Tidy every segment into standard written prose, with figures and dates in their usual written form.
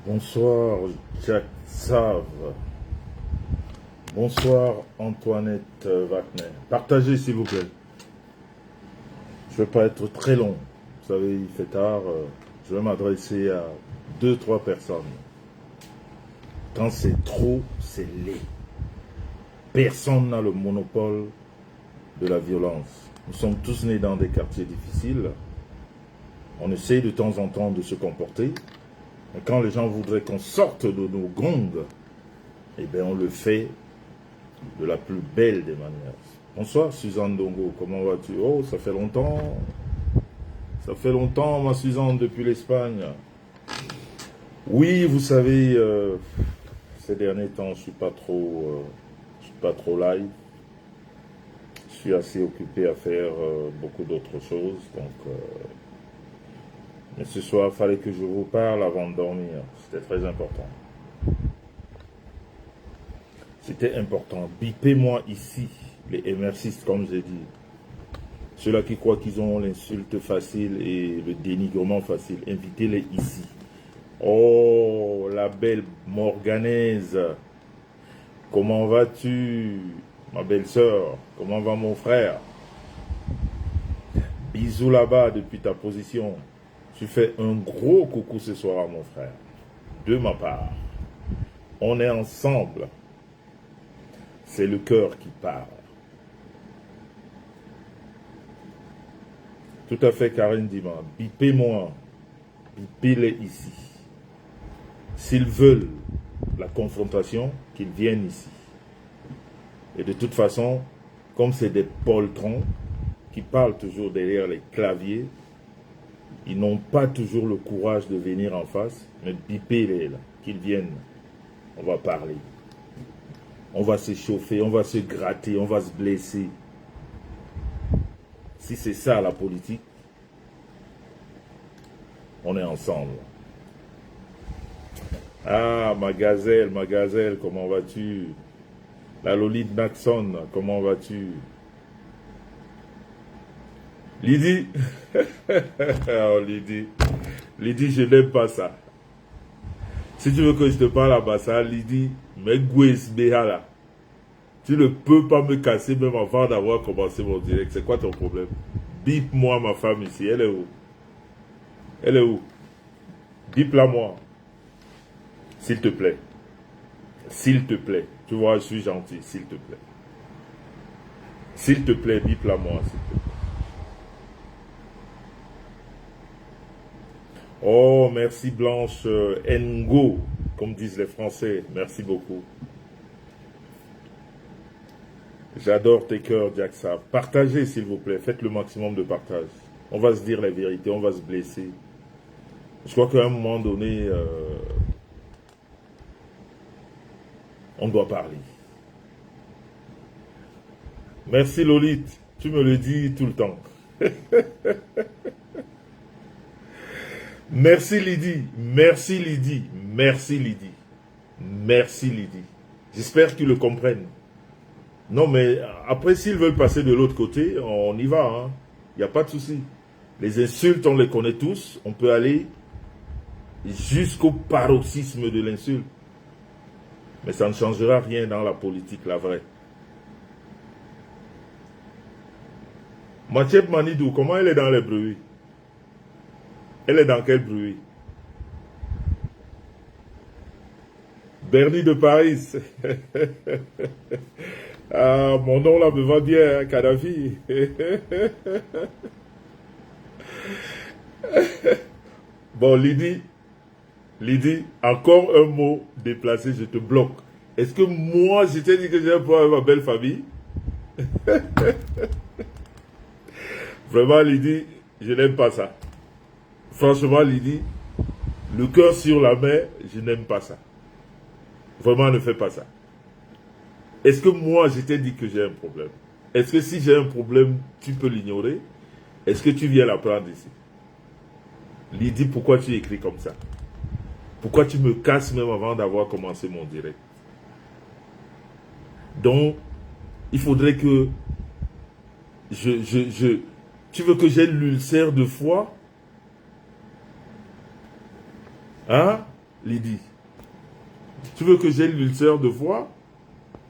Bonsoir Jack Save. Bonsoir Antoinette Wagner. Partagez s'il vous plaît. Je ne vais pas être très long. Vous savez, il fait tard. Je vais m'adresser à 2-3 personnes. Quand c'est trop, c'est laid. Personne n'a le monopole de la violence. Nous sommes tous nés dans des quartiers difficiles. On essaye de temps en temps de se comporter. Mais quand les gens voudraient qu'on sorte de nos gongs, eh bien on le fait de la plus belle des manières. Bonsoir Suzanne Dongo, comment vas-tu? Oh, ça fait longtemps. Ça fait longtemps ma Suzanne depuis l'Espagne. Oui, vous savez, ces derniers temps, je suis pas trop live. Je suis assez occupé à faire beaucoup d'autres choses, donc... mais ce soir, il fallait que je vous parle avant de dormir. C'était très important. C'était important. Bipez-moi ici, les émercistes, comme j'ai dit. Ceux-là qui croient qu'ils ont l'insulte facile et le dénigrement facile, invitez-les ici. Oh, la belle Morganaise. Comment vas-tu, ma belle-sœur? Comment va mon frère? Bisous là-bas depuis ta position. Tu fais un gros coucou ce soir à mon frère. De ma part. On est ensemble. C'est le cœur qui parle. Tout à fait, Karine Diman. Bipez-moi. Bipez-les ici. S'ils veulent la confrontation, qu'ils viennent ici. Et de toute façon, comme c'est des poltrons qui parlent toujours derrière les claviers, ils n'ont pas toujours le courage de venir en face, mais bipez-les là, qu'ils viennent. On va parler. On va se chauffer, on va se gratter, on va se blesser. Si c'est ça la politique, on est ensemble. Ah, ma gazelle, comment vas-tu? La Lolite Naxon, comment vas-tu? Lydie, oh Lydie, Lydie, je n'aime pas ça. Si tu veux que je te parle à Bassa, Lydie, mais Gwes Behala. Tu ne peux pas me casser même avant d'avoir commencé mon direct. C'est quoi ton problème? Bip-moi ma femme ici. Elle est où? Elle est où? Bip-la moi. S'il te plaît. S'il te plaît. Tu vois, je suis gentil. S'il te plaît. S'il te plaît, bip-la moi. S'il te plaît. Oh, merci Blanche Ngo, comme disent les Français. Merci beaucoup. J'adore tes cœurs, Jacksa. Partagez, s'il vous plaît. Faites le maximum de partage. On va se dire la vérité, on va se blesser. Je crois qu'à un moment donné, on doit parler. Merci Lolite. Tu me le dis tout le temps. Merci Lydie. Merci Lydie. Merci Lydie. Merci Lydie. J'espère qu'ils le comprennent. Non, mais après, s'ils veulent passer de l'autre côté, on y va. Hein. Il n'y a pas de souci. Les insultes, on les connaît tous. On peut aller jusqu'au paroxysme de l'insulte. Mais ça ne changera rien dans la politique, la vraie. Mathiep Manidou, comment elle est dans les bruits? Elle est dans quel bruit? Bernie de Paris. Ah, mon nom là me va bien, hein, Kadhafi. Bon, Lydie, encore un mot déplacé, je te bloque. Est-ce que moi, je t'ai dit que j'ai un problème avec ma belle famille? Vraiment, Lydie, je n'aime pas ça. Franchement, Lydie, le cœur sur la main, je n'aime pas ça. Vraiment, ne fais pas ça. Est-ce que moi, je t'ai dit que j'ai un problème? Est-ce que si j'ai un problème, tu peux l'ignorer? Est-ce que tu viens l'apprendre ici? Lydie, pourquoi tu écris comme ça? Pourquoi tu me casses même avant d'avoir commencé mon direct? Donc, il faudrait que tu veux que j'ai l'ulcère de foie? Hein? Lydie. Tu veux que j'ai l'ulcère de voix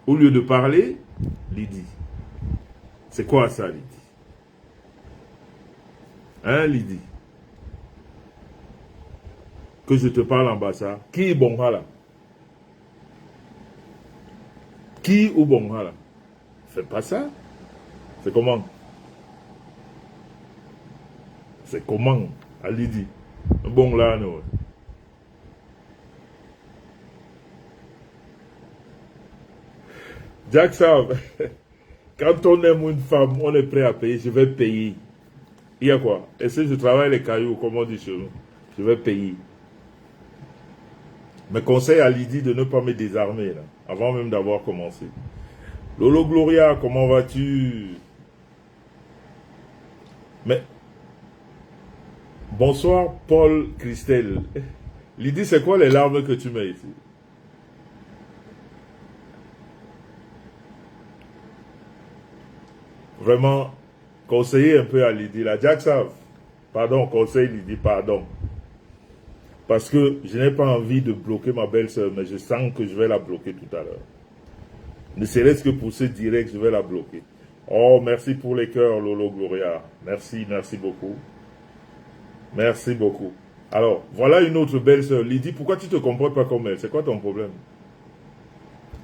au lieu de parler? Lydie. C'est quoi ça, Lydie? Hein, Lydie? Que je te parle en bas ça. Qui est bon là? Qui ou bon là? Fais pas ça. C'est comment? C'est comment? À Lydie. Bon là, non. Jack Sav, quand on aime une femme, on est prêt à payer. Je vais payer. Il y a quoi? Et si je travaille les cailloux, comme on dit chez nous, je vais payer. Mais conseil à Lydie de ne pas me désarmer, là, avant même d'avoir commencé. Lolo Gloria, comment vas-tu? Mais, bonsoir Paul Christelle. Lydie, c'est quoi les larmes que tu mets ici? Vraiment, conseiller un peu à Lydie. La Jack Sav, pardon, conseil Lydie, pardon. Parce que je n'ai pas envie de bloquer ma belle-sœur, mais je sens que je vais la bloquer tout à l'heure. Ne serait-ce que pour ce direct, je vais la bloquer. Oh, merci pour les cœurs, Lolo Gloria. Merci, merci beaucoup. Merci beaucoup. Alors, voilà une autre belle-sœur. Lydie, pourquoi tu ne te comportes pas comme elle? C'est quoi ton problème?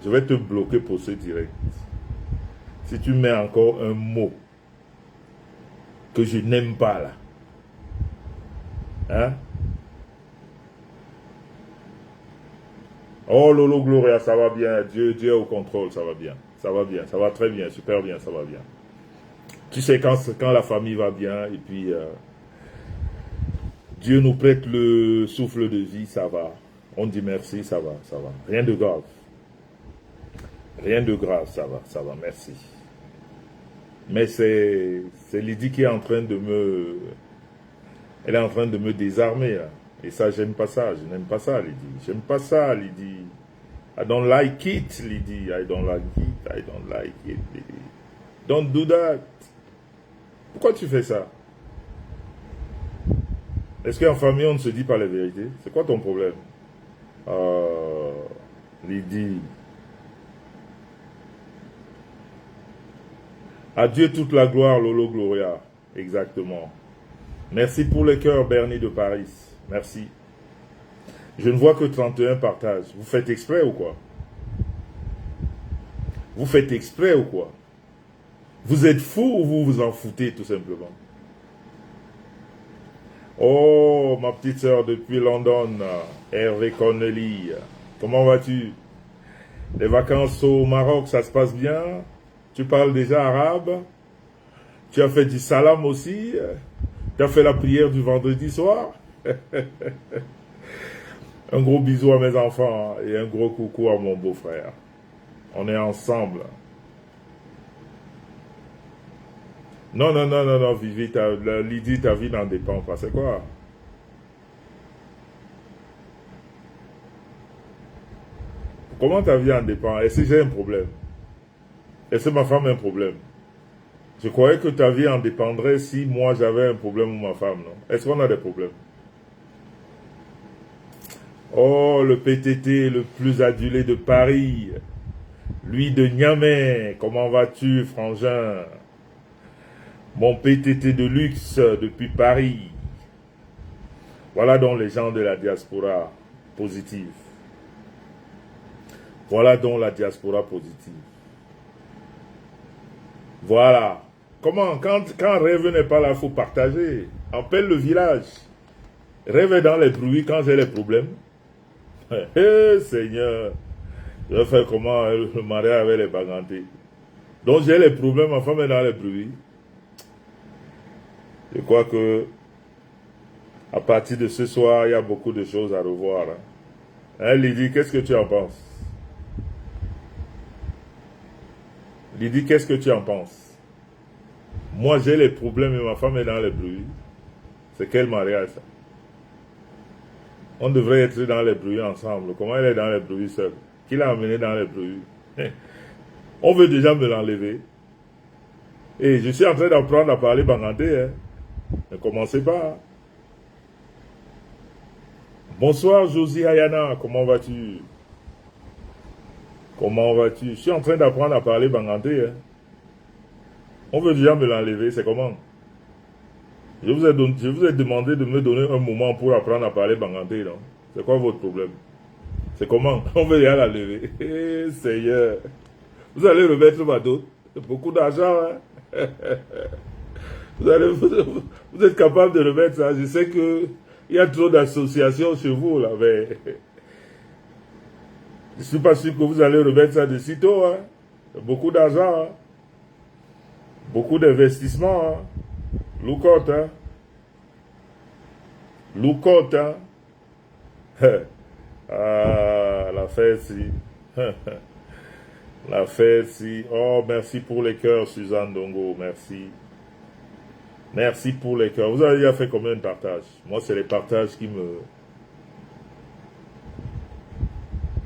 Je vais te bloquer pour ce direct. Si tu mets encore un mot que je n'aime pas là. Hein? Oh Lolo Gloria, ça va bien. Dieu est au contrôle, ça va bien. Ça va bien, ça va très bien, super bien, ça va bien. Tu sais, quand la famille va bien, et puis Dieu nous prête le souffle de vie, ça va. On dit merci, ça va, ça va. Rien de grave. Rien de grave, ça va, merci. Mais c'est Lydie qui est en train de me... Elle est en train de me désarmer, là. Et ça, j'aime pas ça. Je n'aime pas ça, Lydie. J'aime pas ça, Lydie. I don't like it, Lydie. I don't like it. I don't like it, Lydie. Don't do that. Pourquoi tu fais ça? Est-ce qu'en famille, on ne se dit pas la vérité? C'est quoi ton problème? Lydie. À Dieu toute la gloire, Lolo Gloria. Exactement. Merci pour le cœur, Bernie de Paris. Merci. Je ne vois que 31 partages. Vous faites exprès ou quoi? Vous faites exprès ou quoi? Vous êtes fou ou vous vous en foutez tout simplement? Oh, ma petite sœur depuis London, Hervé Connelly. Comment vas-tu? Les vacances au Maroc, ça se passe bien? Tu parles déjà arabe? Tu as fait du salam aussi? Tu as fait la prière du vendredi soir? Un gros bisou à mes enfants et un gros coucou à mon beau-frère. On est ensemble. Non, non, non, non, non, Vivi, Lydie, ta vie n'en dépend pas. C'est quoi? Comment ta vie en dépend? Est-ce que j'ai un problème? Est-ce que ma femme a un problème? Je croyais que ta vie en dépendrait si moi j'avais un problème ou ma femme, non? Est-ce qu'on a des problèmes? Oh, le PTT le plus adulé de Paris. Lui de Niamey. Comment vas-tu, frangin? Mon PTT de luxe depuis Paris. Voilà donc les gens de la diaspora positive. Voilà donc la diaspora positive. Voilà. Comment? Quand Rêve n'est pas là, il faut partager. Appelle le village. Rêve est dans les bruits quand j'ai les problèmes. Seigneur. Je vais faire comment le mariage avec les bagantés. Donc j'ai les problèmes, ma femme est dans les bruits. Je crois que à partir de ce soir, il y a beaucoup de choses à revoir. Hein, Lydie, qu'est-ce que tu en penses? Lydie, qu'est-ce que tu en penses? Moi, j'ai les problèmes et ma femme est dans les bruits. C'est quel mariage, ça? On devrait être dans les bruits ensemble. Comment elle est dans les bruits seule? Qui l'a amené dans les bruits? On veut déjà me l'enlever. Et je suis en train d'apprendre à parler banganté. Hein. Ne commencez pas. Bonsoir Josie Ayana, comment vas-tu? Comment vas-tu? Je suis en train d'apprendre à parler bangandais. Hein. On veut déjà me l'enlever, c'est comment? Je vous ai demandé de me donner un moment pour apprendre à parler bangandais, non? C'est quoi votre problème? C'est comment? On veut déjà l'enlever. Eh, Seigneur. Vous allez remettre ma dot. Beaucoup d'argent, hein? Vous êtes capable de remettre ça. Je sais que il y a trop d'associations chez vous, là, mais je ne suis pas sûr que vous allez remettre ça de sitôt, hein? Beaucoup d'argent, hein? Beaucoup d'investissements, hein? Look out, hein? Look out, hein? Ah, la fête, si. La fête, si. Oh, merci pour les cœurs, Suzanne Dongo, merci. Merci pour les cœurs. Vous avez déjà fait combien de partages? Moi, c'est les partages qui me...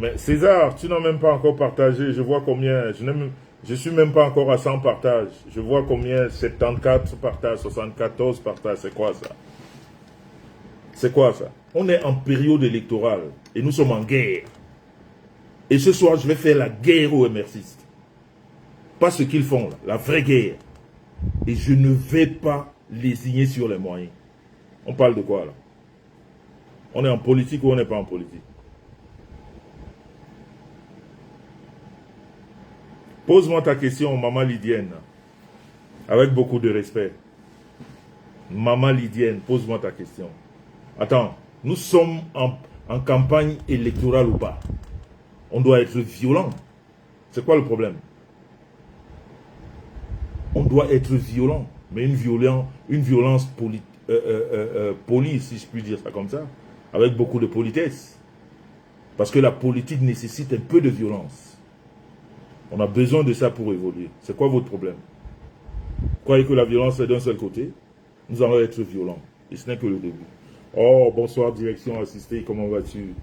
Mais César, tu n'as même pas encore partagé. Je vois combien. Je suis même pas encore à 100 partages. Je vois combien. 74 partages, 74 partages. C'est quoi ça? C'est quoi ça? On est en période électorale et nous sommes en guerre. Et ce soir, je vais faire la guerre aux émercistes. Pas ce qu'ils font là, la vraie guerre. Et je ne vais pas lésigner sur les moyens. On parle de quoi là? On est en politique ou on n'est pas en politique? Pose-moi ta question, maman Lydienne, avec beaucoup de respect. Maman Lydienne, pose-moi ta question. Attends, nous sommes en campagne électorale ou pas? On doit être violent. C'est quoi le problème? On doit être violent, mais une violence polie, si je puis dire ça comme ça, avec beaucoup de politesse. Parce que la politique nécessite un peu de violence. On a besoin de ça pour évoluer. C'est quoi votre problème? Vous croyez que la violence est d'un seul côté? Nous allons être violents. Et ce n'est que le début. Oh, bonsoir, direction assistée, comment vas-tu?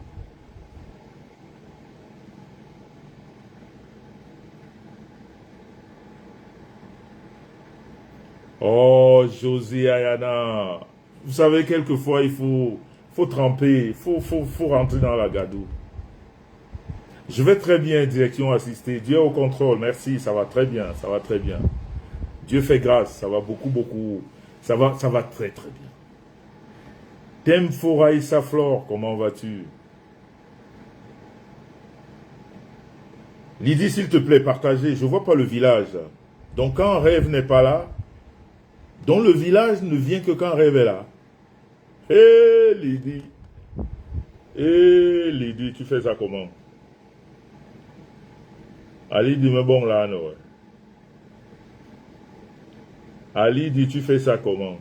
Oh, Josie Ayana. Vous savez, quelquefois, il faut tremper, faut rentrer dans la gadoue. Je vais très bien, direction assistée. Dieu au contrôle, merci, ça va très bien, ça va très bien. Dieu fait grâce, ça va beaucoup, ça va très très bien. Thème Foraïsa Flore, comment vas-tu? Lydie, s'il te plaît, partagez, je vois pas le village. Donc quand rêve n'est pas là, donc le village ne vient que quand rêve est là. Hé Lydie, Lydie, tu fais ça comment? Ali dit, mais bon là, non. Ali dit, tu fais ça comment?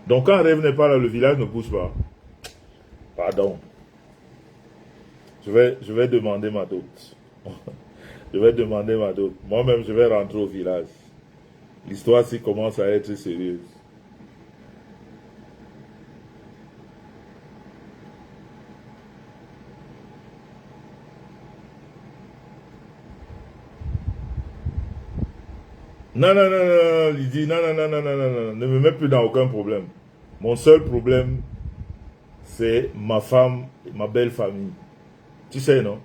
Donc quand rêve n'est pas là, le village ne bouge pas. Pardon. Je vais demander ma dot. Je vais demander ma dot. Moi-même, je vais rentrer au village. L'histoire-ci commence à être sérieuse. Non, non, non, non, il dit non, non, non, non, non, non, non, ne me mets plus dans aucun problème. Mon seul problème, c'est ma femme, ma belle famille. Tu sais, non?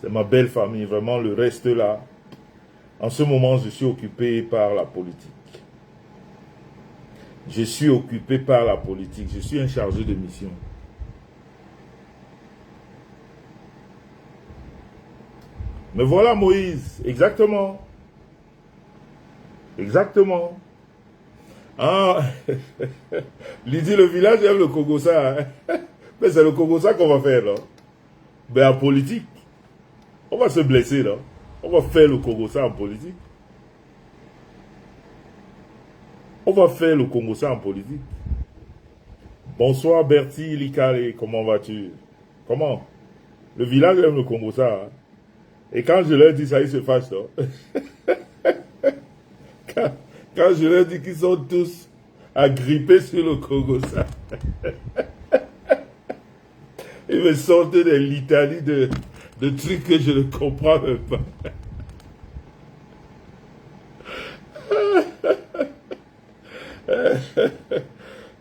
C'est ma belle famille, vraiment le reste là. En ce moment, je suis occupé par la politique. Je suis occupé par la politique. Je suis un chargé de mission. Mais voilà Moïse, exactement. Exactement. Ah, Lydie, le village aime le Kogosa. Hein? Mais c'est le Kogosa qu'on va faire là. Mais en politique, on va se blesser là. On va faire le Kogosa en politique. On va faire le Kogosa en politique. Bonsoir Bertie Likale, comment vas-tu? Comment? Le village aime le Kogosa. Hein? Et quand je leur dis ça, ils se fâchent là. Quand je leur dis qu'ils sont tous agrippés sur le Kogosa, ils me sortent des litanies de trucs que je ne comprends même pas.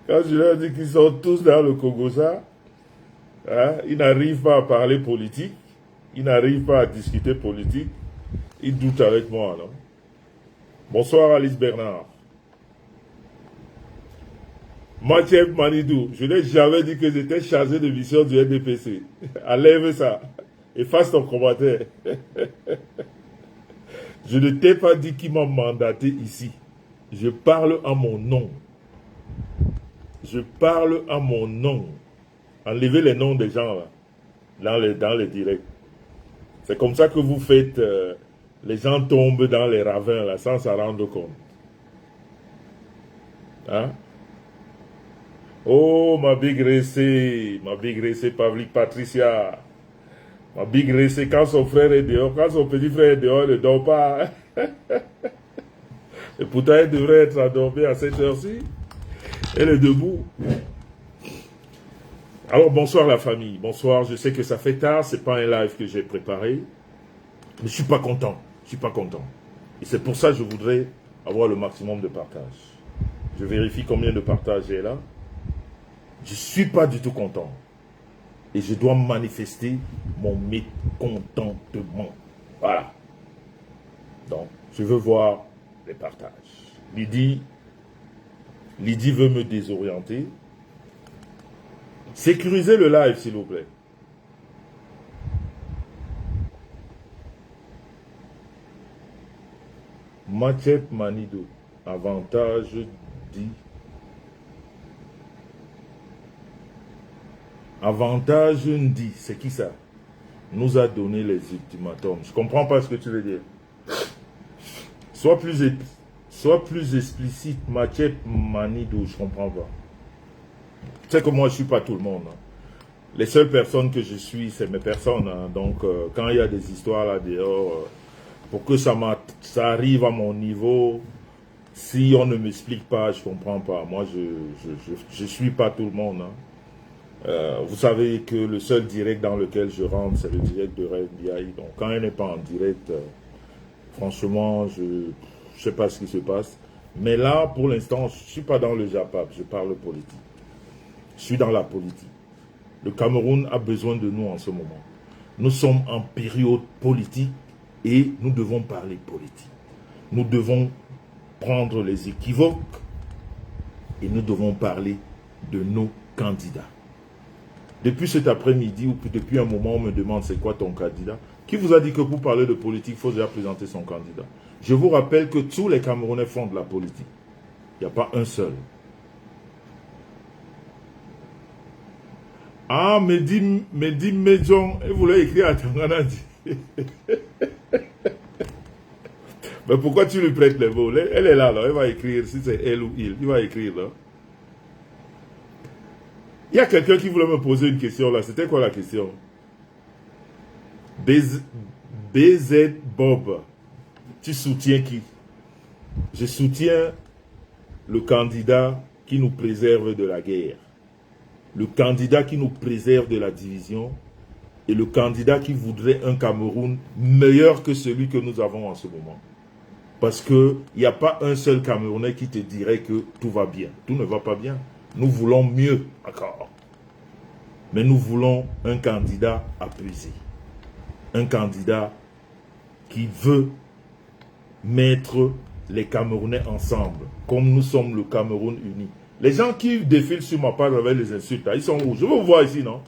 Quand je leur dis qu'ils sont tous dans le Congosa, hein, ils n'arrivent pas à parler politique, ils n'arrivent pas à discuter politique, ils doutent avec moi, non? Bonsoir Alice Bernard. Mathieu Manidou, je n'ai jamais dit que j'étais chargé de mission du NDPC. Enlève ça et fasse ton commentaire. Je ne t'ai pas dit qui m'a mandaté ici. Je parle à mon nom. Je parle à mon nom. Enlevez les noms des gens là, dans les directs. C'est comme ça que vous faites, les gens tombent dans les ravins là, sans s'en rendre compte. Hein? Oh, ma big racée, Pavlik Patricia. Ma big racée, quand son frère est dehors, quand son petit frère est dehors, il ne dort pas. Et pourtant, il devrait être endormi à cette heure-ci. Elle est debout. Alors, bonsoir la famille. Bonsoir, je sais que ça fait tard, c'est pas un live que j'ai préparé. Mais je suis pas content. Je suis pas content. Et c'est pour ça que je voudrais avoir le maximum de partage. Je vérifie combien de partage j'ai là. Je suis pas du tout content. Et je dois manifester mon mécontentement. Voilà. Donc, je veux voir les partages. Lydie veut me désorienter. Sécurisez le live, s'il vous plaît. Mathieu Manidou. Avantage dit. Avantage dit. C'est qui ça? Nous a donné les ultimatums. Je ne comprends pas ce que tu veux dire. Sois plus explicite, Mathieu Manidou. Je ne comprends pas. Tu sais que moi, je ne suis pas tout le monde. Hein. Les seules personnes que je suis, c'est mes personnes. Hein. Donc, quand il y a des histoires là dehors, pour que ça arrive à mon niveau, si on ne m'explique pas, je ne comprends pas. Moi, je suis pas tout le monde. Hein. Vous savez que le seul direct dans lequel je rentre, c'est le direct de Red BI. Donc, quand elle n'est pas en direct, franchement, je ne sais pas ce qui se passe. Mais là, pour l'instant, je ne suis pas dans le Japap, je parle politique. Je suis dans la politique. Le Cameroun a besoin de nous en ce moment. Nous sommes en période politique et nous devons parler politique. Nous devons prendre les équivoques et nous devons parler de nos candidats. Depuis cet après-midi ou depuis un moment, on me demande c'est quoi ton candidat. Qui vous a dit que pour parler de politique, il faut déjà présenter son candidat? Je vous rappelle que tous les Camerounais font de la politique. Il n'y a pas un seul. Ah, Mehdi Medjon, il voulait écrire à Tanganadi. Mais pourquoi tu lui prêtes les mots? Elle est là, elle va écrire, si c'est elle ou il va écrire là. Il y a quelqu'un qui voulait me poser une question là, c'était quoi la question? BZ Bob, tu soutiens qui? Je soutiens le candidat qui nous préserve de la guerre. Le candidat qui nous préserve de la division et le candidat qui voudrait un Cameroun meilleur que celui que nous avons en ce moment. Parce qu'il n'y a pas un seul Camerounais qui te dirait que tout va bien. Tout ne va pas bien. Nous voulons mieux encore. Mais nous voulons un candidat apaisé. Un candidat qui veut mettre les Camerounais ensemble, comme nous sommes le Cameroun uni. Les gens qui défilent sur ma page avec les insultes, ils sont où? Je veux vous voir ici, non?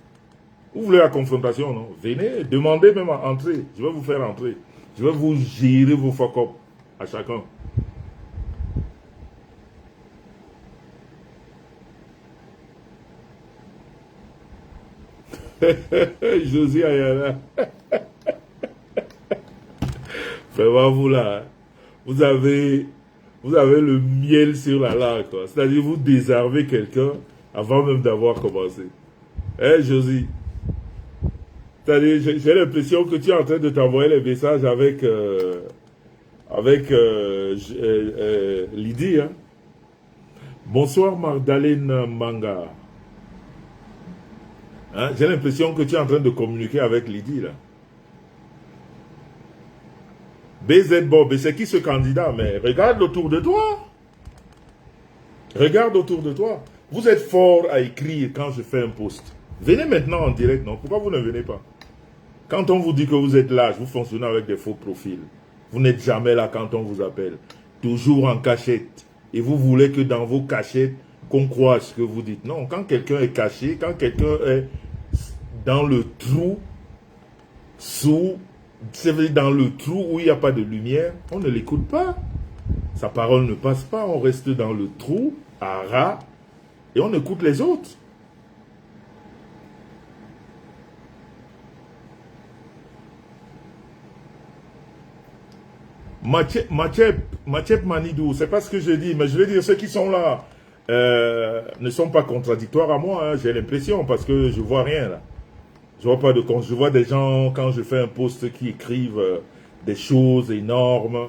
Vous voulez la confrontation, non? Venez, demandez même à entrer. Je vais vous faire entrer. Je vais vous gérer vos fuck-up à chacun. Josie Ayala. Vraiment, vous là, vous avez le miel sur la langue, quoi. C'est-à-dire, vous désarmez quelqu'un avant même d'avoir commencé. Hein, Josie? C'est-à-dire, j'ai l'impression que tu es en train de t'envoyer les messages avec Lydie. Hein? Bonsoir, Magdalene Manga. Hein? J'ai l'impression que tu es en train de communiquer avec Lydie, là. BZ Bob, c'est qui ce candidat? Mais regarde autour de toi. Regarde autour de toi. Vous êtes fort à écrire quand je fais un post. Venez maintenant en direct, non? Pourquoi vous ne venez pas? Quand on vous dit que vous êtes là, vous fonctionnez avec des faux profils. Vous n'êtes jamais là quand on vous appelle. Toujours en cachette. Et vous voulez que dans vos cachettes, qu'on croit ce que vous dites. Non, quand quelqu'un est caché, quand quelqu'un est dans le trou, dans le trou où il n'y a pas de lumière, on ne l'écoute pas. Sa parole ne passe pas, on reste dans le trou, à ras, et on écoute les autres. Mathiep Manidou, c'est pas ce que je dis, mais je veux dire, ceux qui sont là ne sont pas contradictoires à moi, hein, j'ai l'impression, parce que je vois rien là. Je vois pas de compte. Je vois des gens, quand je fais un post, qui écrivent des choses énormes.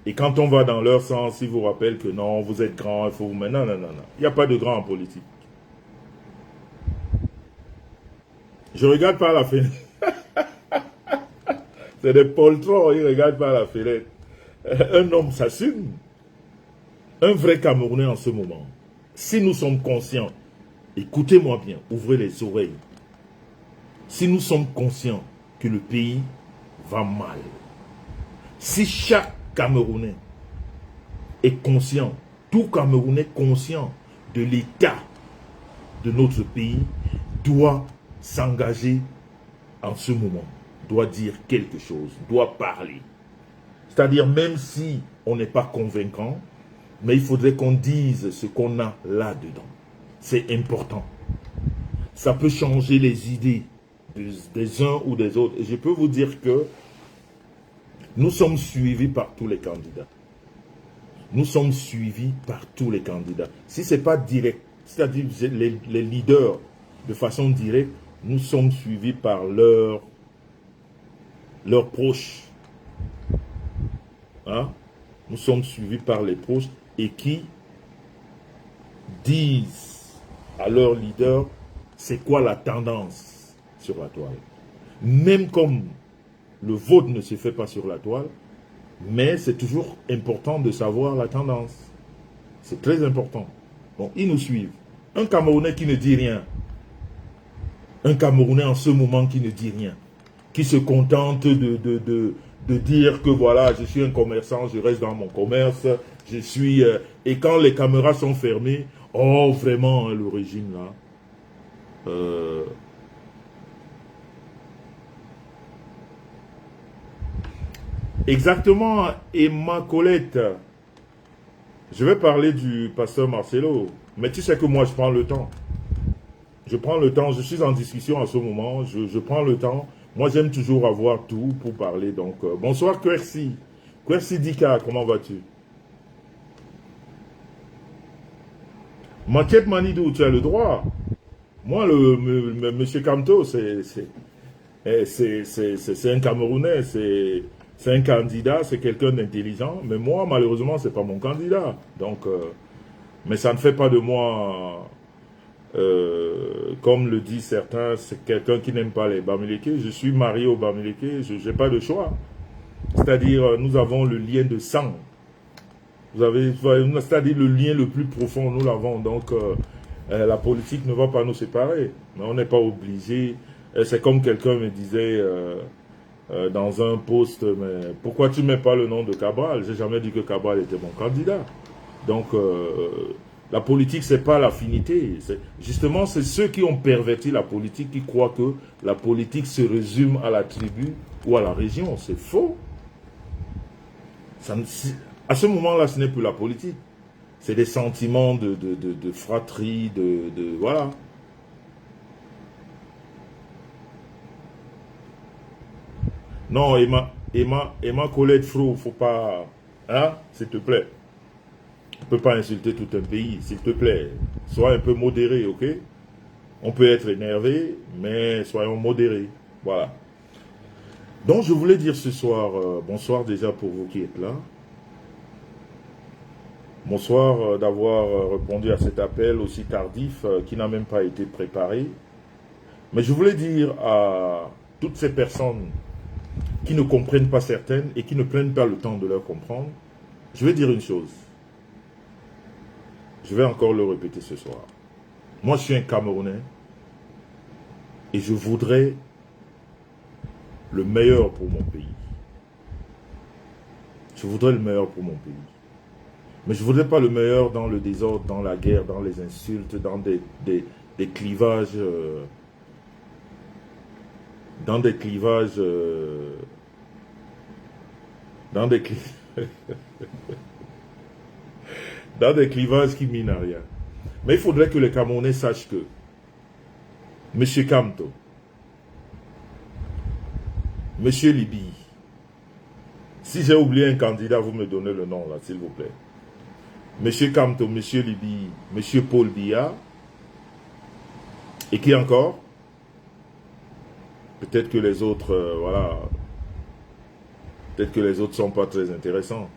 Et quand on va dans leur sens, ils vous rappellent que non, vous êtes grand, il faut vous mettre. Non, non, non, non. Il n'y a pas de grand en politique. Je regarde par la fenêtre. C'est des poltrons, ils regardent par la fenêtre. Un homme s'assume. Un vrai Camerounais en ce moment. Si nous sommes conscients, écoutez-moi bien, ouvrez les oreilles. Si nous sommes conscients que le pays va mal, si chaque Camerounais est conscient, tout Camerounais conscient de l'état de notre pays, doit s'engager en ce moment, doit dire quelque chose, doit parler. C'est-à-dire même si on n'est pas convaincant, mais il faudrait qu'on dise ce qu'on a là-dedans. C'est important. Ça peut changer les idées des uns ou des autres. Et je peux vous dire que nous sommes suivis par tous les candidats. Nous sommes suivis par tous les candidats. Si ce n'est pas direct, c'est-à-dire les leaders de façon directe, nous sommes suivis par leurs proches. Hein? Nous sommes suivis par les proches et qui disent à leurs leaders c'est quoi la tendance sur la toile. Même comme le vote ne se fait pas sur la toile, mais c'est toujours important de savoir la tendance. C'est très important. Bon, ils nous suivent. Un Camerounais qui ne dit rien. Un Camerounais en ce moment qui ne dit rien. Qui se contente de dire que voilà, je suis un commerçant, je reste dans mon commerce, je suis... et quand les caméras sont fermées, oh vraiment, hein, le régime là... Exactement, Emma Colette. Je vais parler du pasteur Marcelo. Mais tu sais que moi, je prends le temps. Je prends le temps, je suis en discussion en ce moment, je prends le temps. Moi, j'aime toujours avoir tout pour parler. Donc, bonsoir Kwersi. Kwersi Dika, comment vas-tu? Mathiep Manidou, tu as le droit. Moi, monsieur Kamto, c'est un Camerounais, c'est un candidat, c'est quelqu'un d'intelligent. Mais moi, malheureusement, c'est pas mon candidat. Donc, mais ça ne fait pas de moi, comme le disent certains, c'est quelqu'un qui n'aime pas les Bamileke. Je suis marié aux Bamileke, je n'ai pas de choix. C'est-à-dire, nous avons le lien de sang. C'est-à-dire le lien le plus profond, nous l'avons. Donc, la politique ne va pas nous séparer. Mais on n'est pas obligé. C'est comme quelqu'un me disait dans un post, mais pourquoi tu ne mets pas le nom de Cabral? J'ai jamais dit que Cabral était mon candidat. Donc, la politique, c'est pas l'affinité. Justement, c'est ceux qui ont perverti la politique qui croient que la politique se résume à la tribu ou à la région. C'est faux. À ce moment-là, ce n'est plus la politique. C'est des sentiments de fratrie, voilà. Non, Emma Colette Fro, faut pas... Hein, s'il te plaît. On ne peut pas insulter tout un pays, s'il te plaît. Sois un peu modéré, ok? On peut être énervé, mais soyons modérés. Voilà. Donc, je voulais dire ce soir, bonsoir déjà pour vous qui êtes là. Bonsoir d'avoir répondu à cet appel aussi tardif qui n'a même pas été préparé. Mais je voulais dire à toutes ces personnes qui ne comprennent pas certaines et qui ne prennent pas le temps de leur comprendre, je vais dire une chose. Je vais encore le répéter ce soir. Moi, je suis un Camerounais et je voudrais le meilleur pour mon pays. Je voudrais le meilleur pour mon pays. Mais je ne voudrais pas le meilleur dans le désordre, dans la guerre, dans les insultes, dans des clivages... dans des clivages... dans des clivages qui minent à rien. Mais il faudrait que les Camerounais sachent que M. Kamto, M. Libi, si j'ai oublié un candidat, vous me donnez le nom là, s'il vous plaît. M. Kamto, M. Libi, M. Paul Biya, et qui encore? Peut-être que les autres, voilà, peut-être que les autres ne sont pas très intéressants.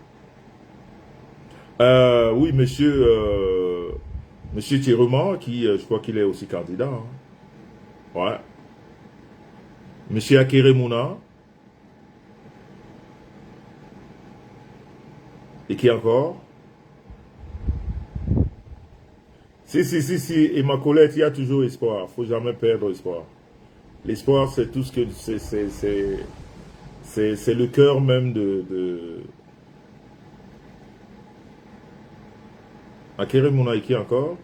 Oui, monsieur Thierry, qui, je crois qu'il est aussi candidat. Hein. Ouais. Monsieur Akere Mouna. Et qui encore? Si, et ma Colette, il y a toujours espoir. Il ne faut jamais perdre espoir. L'espoir, c'est tout ce que... C'est le cœur même de... Akere Mouna, et qui encore?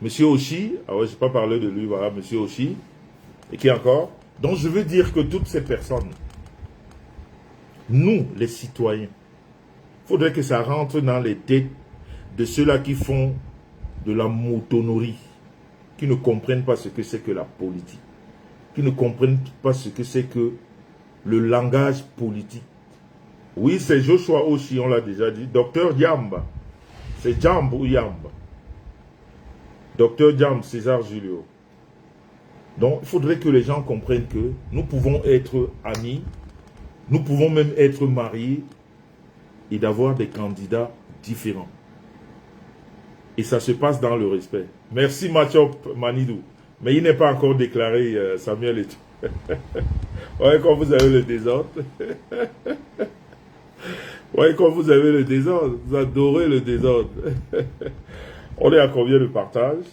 Monsieur Oshi, ah ouais, je n'ai pas parlé de lui, voilà, Monsieur Oshi. Et qui encore? Donc je veux dire que toutes ces personnes, nous, les citoyens, il faudrait que ça rentre dans les têtes de ceux-là qui font de la moutonnerie, qui ne comprennent pas ce que c'est que la politique, qui ne comprennent pas ce que c'est que le langage politique. Oui, c'est Joshua Oshi, on l'a déjà dit. Docteur Yamba, c'est Jamb ou Yamba. Docteur Jamb, César Julio. Donc, il faudrait que les gens comprennent que nous pouvons être amis, nous pouvons même être mariés et d'avoir des candidats différents. Et ça se passe dans le respect. Merci Machop Manidou. Mais il n'est pas encore déclaré, Samuel et tout. Ouais, quand vous avez le désordre. Ouais, quand vous avez le désordre, vous adorez le désordre. On est à combien de partages?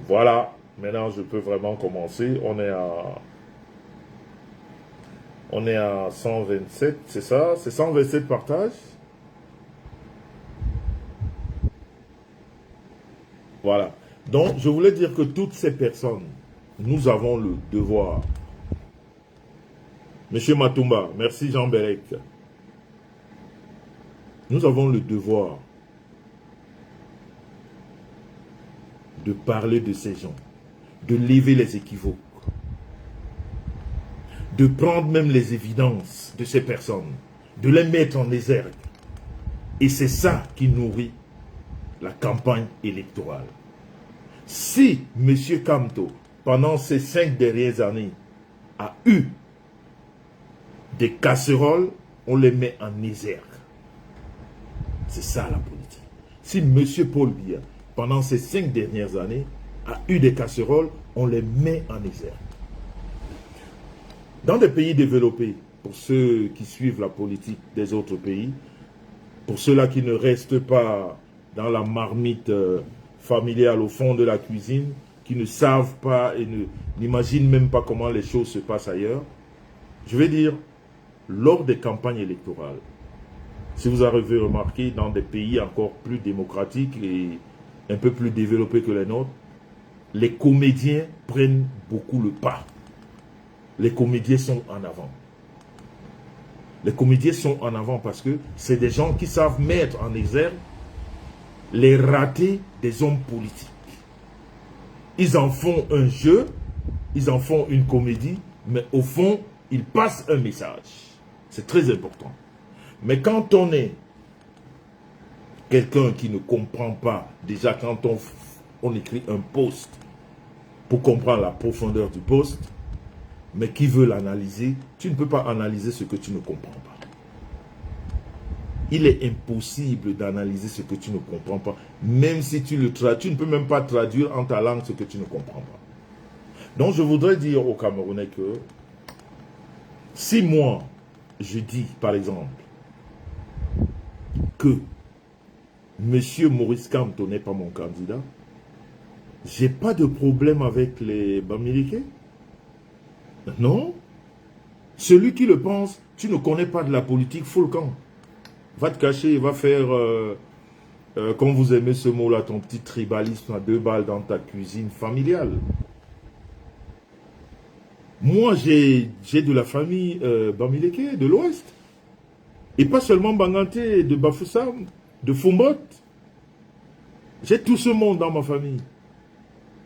Voilà. Maintenant, je peux vraiment commencer. On est à 127, c'est ça? C'est 127 partages? Voilà. Donc, je voulais dire que toutes ces personnes, nous avons le devoir. Monsieur Matumba, merci Jean Bérec. Nous avons le devoir de parler de ces gens, de lever les équivoques, de prendre même les évidences de ces personnes, de les mettre en exergue. Et c'est ça qui nourrit la campagne électorale. Si M. Kamto, pendant ces 5 dernières années, a eu des casseroles, on les met en exergue. C'est ça la politique. Si M. Paul Biya, pendant ces 5 dernières années, a eu des casseroles, on les met en exergue. Dans des pays développés, pour ceux qui suivent la politique des autres pays, pour ceux-là qui ne restent pas dans la marmite familiale au fond de la cuisine, qui ne savent pas et n'imaginent même pas comment les choses se passent ailleurs, je vais dire, lors des campagnes électorales, si vous avez remarqué, dans des pays encore plus démocratiques et un peu plus développés que les nôtres, les comédiens prennent beaucoup le pas. Les comédiens sont en avant. Les comédiens sont en avant parce que c'est des gens qui savent mettre en exergue les ratés des hommes politiques. Ils en font un jeu, ils en font une comédie, mais au fond, ils passent un message. C'est très important. Mais quand on est quelqu'un qui ne comprend pas, déjà quand on écrit un post pour comprendre la profondeur du post, mais qui veut l'analyser, tu ne peux pas analyser ce que tu ne comprends pas. Il est impossible d'analyser ce que tu ne comprends pas, même si tu le traduis, tu ne peux même pas traduire en ta langue ce que tu ne comprends pas. Donc je voudrais dire aux Camerounais que si moi, je dis par exemple que M. Maurice Kamto n'est pas mon candidat, J'ai pas de problème avec les Bamileke. Non. Celui qui le pense, tu ne connais pas de la politique, fous le camp. Va te cacher, va faire, comme vous aimez ce mot-là, ton petit tribalisme à 2 balles dans ta cuisine familiale. Moi, j'ai de la famille Bamileke, de l'Ouest. Et pas seulement Banganté, de Bafoussam, de Fombot. J'ai tout ce monde dans ma famille.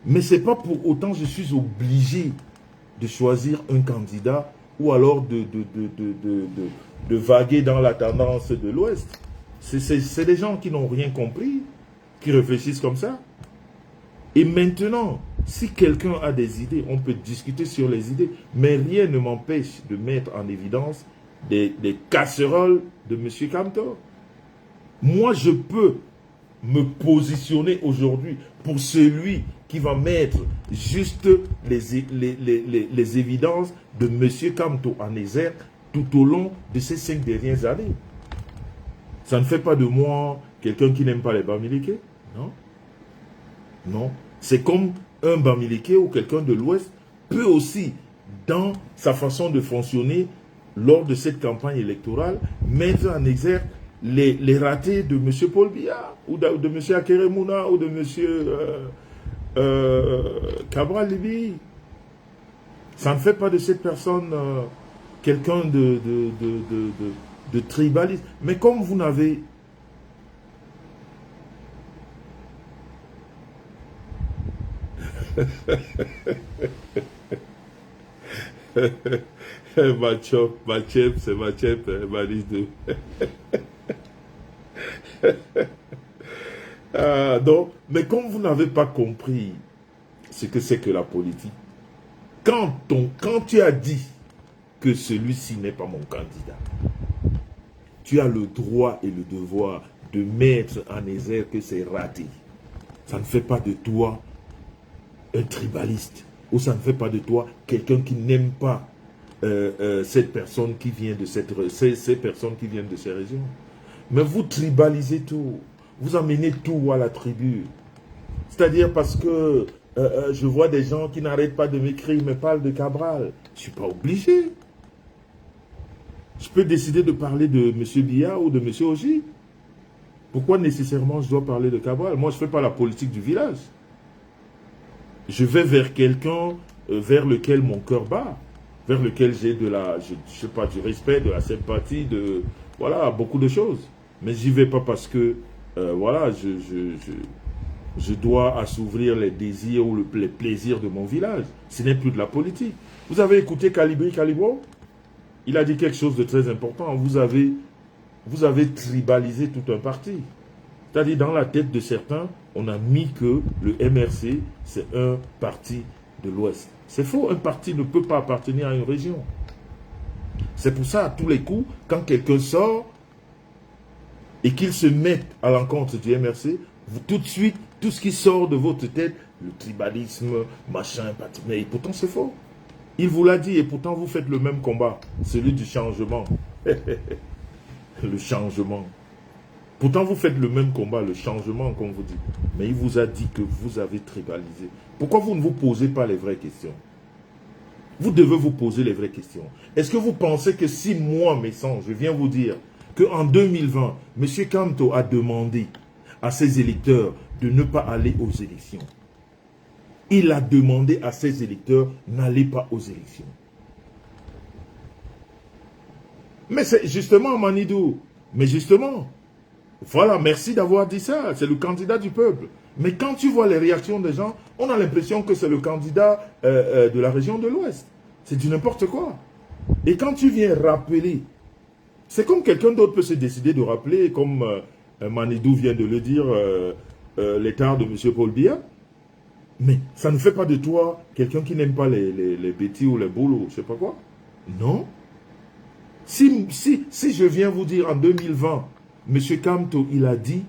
Mais ce n'est pas pour autant que je suis obligé de choisir un candidat ou alors de vaguer dans la tendance de l'Ouest. C'est des gens qui n'ont rien compris, qui réfléchissent comme ça. Et maintenant, si quelqu'un a des idées, on peut discuter sur les idées, mais rien ne m'empêche de mettre en évidence des casseroles de M. Kamto. Moi, je peux me positionner aujourd'hui pour celui qui va mettre juste les évidences de M. Kamto en exergue tout au long de ces 5 dernières années. Ça ne fait pas de moi quelqu'un qui n'aime pas les Bamileke, non? Non. C'est comme un Bamileke ou quelqu'un de l'Ouest peut aussi, dans sa façon de fonctionner, lors de cette campagne électorale, mettre en exergue les ratés de M. Paul Biya, ou de M. Akeremouna, ou de M. Cabral Libi. Ça ne fait pas de cette personne quelqu'un de tribaliste. Mais comme vous n'avez... Machep, c'est Machep, Manis 2. Donc, mais comme vous n'avez pas compris ce que c'est que la politique, quand tu as dit que celui-ci n'est pas mon candidat, tu as le droit et le devoir de mettre en exergue que c'est raté. Ça ne fait pas de toi un tribaliste, ou ça ne fait pas de toi quelqu'un qui n'aime pas cette personne qui vient de ces personnes qui viennent de ces régions. Mais vous tribalisez tout, vous amenez tout à la tribu. C'est-à-dire parce que je vois des gens qui n'arrêtent pas de m'écrire, me parlent de Cabral. Je ne suis pas obligé. Je peux décider de parler de M. Biya ou de M. Oji. Pourquoi nécessairement je dois parler de Cabral? Moi, je ne fais pas la politique du village. Je vais vers quelqu'un vers lequel mon cœur bat, vers lequel j'ai de la, je sais pas, du respect, de la sympathie, voilà, beaucoup de choses. Mais j'y vais pas parce que, voilà, je dois assouvir les désirs ou les plaisirs de mon village. Ce n'est plus de la politique. Vous avez écouté Calibro? Il a dit quelque chose de très important. Vous avez tribalisé tout un parti. C'est-à-dire, dans la tête de certains, on a mis que le MRC, c'est un parti de l'Ouest. C'est faux, un parti ne peut pas appartenir à une région. C'est pour ça, à tous les coups, quand quelqu'un sort et qu'il se met à l'encontre du MRC, vous, tout de suite, tout ce qui sort de votre tête, le tribalisme, machin, mais pourtant c'est faux. Il vous l'a dit et pourtant vous faites le même combat, celui du changement. Le changement. Pourtant, vous faites le même combat, le changement, comme vous dites. Mais il vous a dit que vous avez tribalisé. Pourquoi vous ne vous posez pas les vraies questions? Vous devez vous poser les vraies questions. Est-ce que vous pensez que si moi, Messan, je viens vous dire qu'en 2020, M. Kamto a demandé à ses électeurs de ne pas aller aux élections. Il a demandé à ses électeurs, n'allez pas aux élections. Mais c'est justement, Manidou, mais justement, voilà, merci d'avoir dit ça, c'est le candidat du peuple. Mais quand tu vois les réactions des gens, on a l'impression que c'est le candidat de la région de l'Ouest. C'est du n'importe quoi. Et quand tu viens rappeler, c'est comme quelqu'un d'autre peut se décider de rappeler, comme Manidou vient de le dire, l'état de M. Paul Biya. Mais ça ne fait pas de toi quelqu'un qui n'aime pas les bêtis ou les boules ou je sais pas quoi. Non. Si je viens vous dire en 2020, M. Kamto, il a dit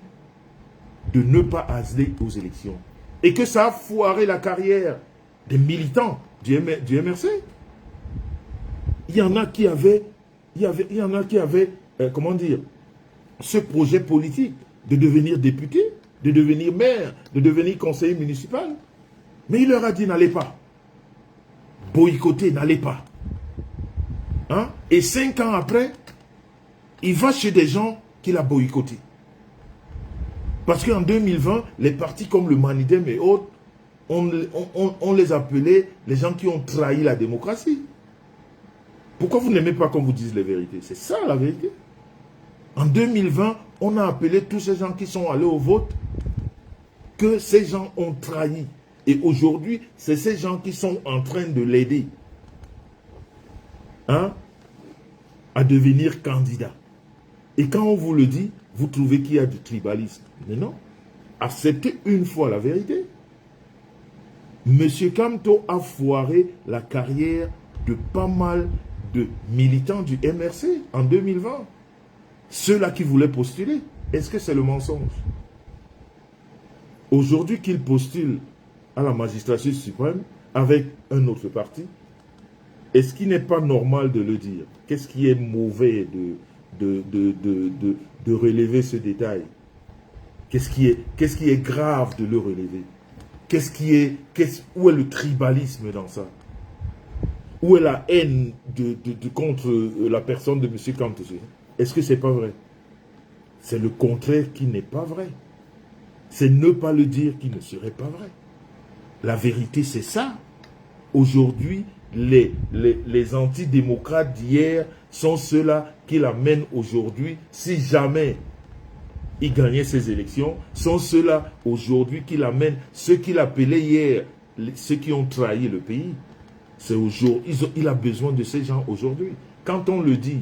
de ne pas aller aux élections. Et que ça a foiré la carrière des militants du MRC. Il y en a qui avaient, comment dire, ce projet politique de devenir député, de devenir maire, de devenir conseiller municipal. Mais il leur a dit, n'allez pas. Boycotter, n'allez pas. Hein? Et 5 ans après, il va chez des gens qu'il a boycottés. Parce qu'en 2020, les partis comme le Manidem et autres, on les appelait les gens qui ont trahi la démocratie. Pourquoi vous n'aimez pas qu'on vous dise les vérités? C'est ça la vérité. En 2020, on a appelé tous ces gens qui sont allés au vote que ces gens ont trahi. Et aujourd'hui, c'est ces gens qui sont en train de l'aider, hein, à devenir candidat. Et quand on vous le dit, vous trouvez qu'il y a du tribalisme. Mais non. Acceptez une fois la vérité. Monsieur Kamto a foiré la carrière de pas mal de militants du MRC en 2020. Ceux-là qui voulaient postuler. Est-ce que c'est le mensonge? Aujourd'hui qu'il postule à la magistrature suprême avec un autre parti, est-ce qu'il n'est pas normal de le dire? Qu'est-ce qui est mauvais de relever ce détail? Qu'est-ce qui est grave de le relever? Où est le tribalisme dans ça? Où est la haine contre la personne de M. Kamto? Est-ce que ce n'est pas vrai? C'est le contraire qui n'est pas vrai. C'est ne pas le dire qui ne serait pas vrai. La vérité, c'est ça. Aujourd'hui, les antidémocrates d'hier sont ceux-là qui l'amènent aujourd'hui, si jamais ils gagnaient ces élections, sont ceux-là aujourd'hui qui l'amènent, ceux qui l'appelaient hier, ceux qui ont trahi le pays. C'est aujourd'hui, il a besoin de ces gens aujourd'hui. Quand on le dit,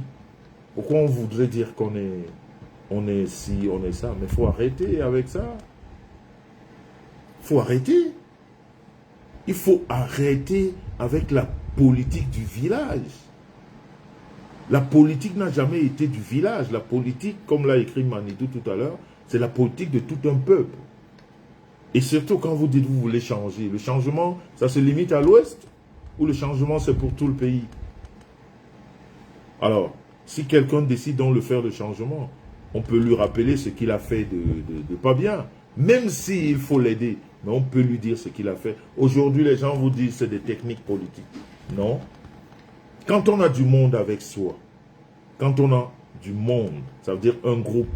pourquoi on voudrait dire qu'on est ci, on est ça? Mais il faut arrêter avec ça. Il faut arrêter. Il faut arrêter avec la politique du village. La politique n'a jamais été du village. La politique, comme l'a écrit Manidou tout à l'heure, c'est la politique de tout un peuple. Et surtout quand vous dites que vous voulez changer. Le changement, ça se limite à l'ouest ou le changement c'est pour tout le pays? Alors, si quelqu'un décide de le faire le changement, on peut lui rappeler ce qu'il a fait de pas bien. Même s'il faut l'aider, mais on peut lui dire ce qu'il a fait. Aujourd'hui, les gens vous disent que c'est des techniques politiques. Non. Quand on a du monde avec soi, quand on a du monde, ça veut dire un groupe,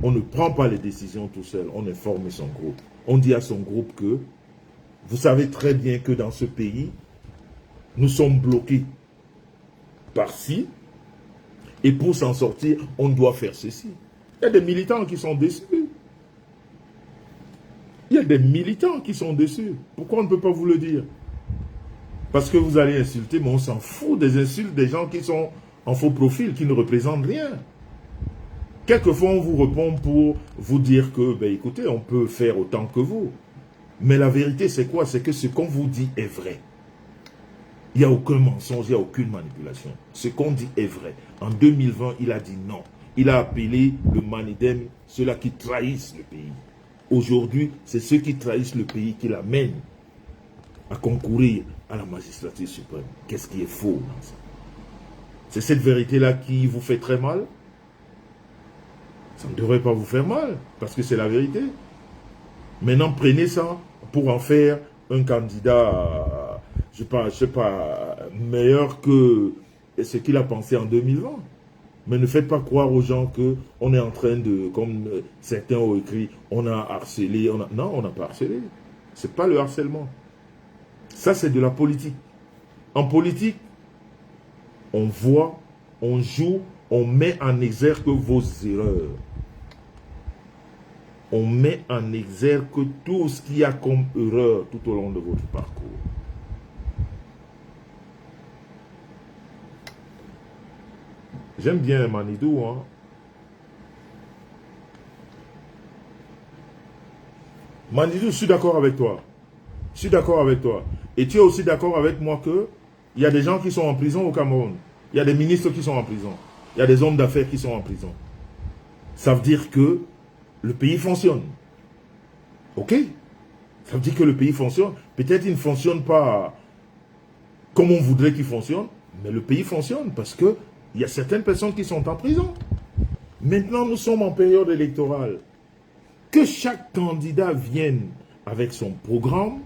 on ne prend pas les décisions tout seul, on informe son groupe. On dit à son groupe que, vous savez très bien que dans ce pays, nous sommes bloqués par ci, et pour s'en sortir, on doit faire ceci. Il y a des militants qui sont déçus. Il y a des militants qui sont déçus. Pourquoi on ne peut pas vous le dire? Parce que vous allez insulter, mais on s'en fout des insultes des gens qui sont en faux profil, qui ne représentent rien. Quelquefois, on vous répond pour vous dire que, ben écoutez, on peut faire autant que vous. Mais la vérité, c'est quoi? C'est que ce qu'on vous dit est vrai. Il n'y a aucun mensonge, il n'y a aucune manipulation. Ce qu'on dit est vrai. En 2020, il a dit non. Il a appelé le Manidem ceux-là qui trahissent le pays. Aujourd'hui, c'est ceux qui trahissent le pays qui l'amènent à concourir à la magistrature suprême. Qu'est-ce qui est faux dans ça? C'est cette vérité-là qui vous fait très mal? Ça ne devrait pas vous faire mal, parce que c'est la vérité. Maintenant, prenez ça pour en faire un candidat, je sais pas, meilleur que ce qu'il a pensé en 2020. Mais ne faites pas croire aux gens qu'on est en train de, comme certains ont écrit, on a harcelé. Non, on n'a pas harcelé. Ce n'est pas le harcèlement. Ça, c'est de la politique. En politique, on voit, on joue, on met en exergue vos erreurs. On met en exergue tout ce qu'il y a comme erreur tout au long de votre parcours. J'aime bien Manidou, hein. Manidou, je suis d'accord avec toi. Je suis d'accord avec toi. Et tu es aussi d'accord avec moi que il y a des gens qui sont en prison au Cameroun. Il y a des ministres qui sont en prison. Il y a des hommes d'affaires qui sont en prison. Ça veut dire que le pays fonctionne. Ok? Ça veut dire que le pays fonctionne. Peut-être il ne fonctionne pas comme on voudrait qu'il fonctionne, mais le pays fonctionne parce que il y a certaines personnes qui sont en prison. Maintenant, nous sommes en période électorale. Que chaque candidat vienne avec son programme,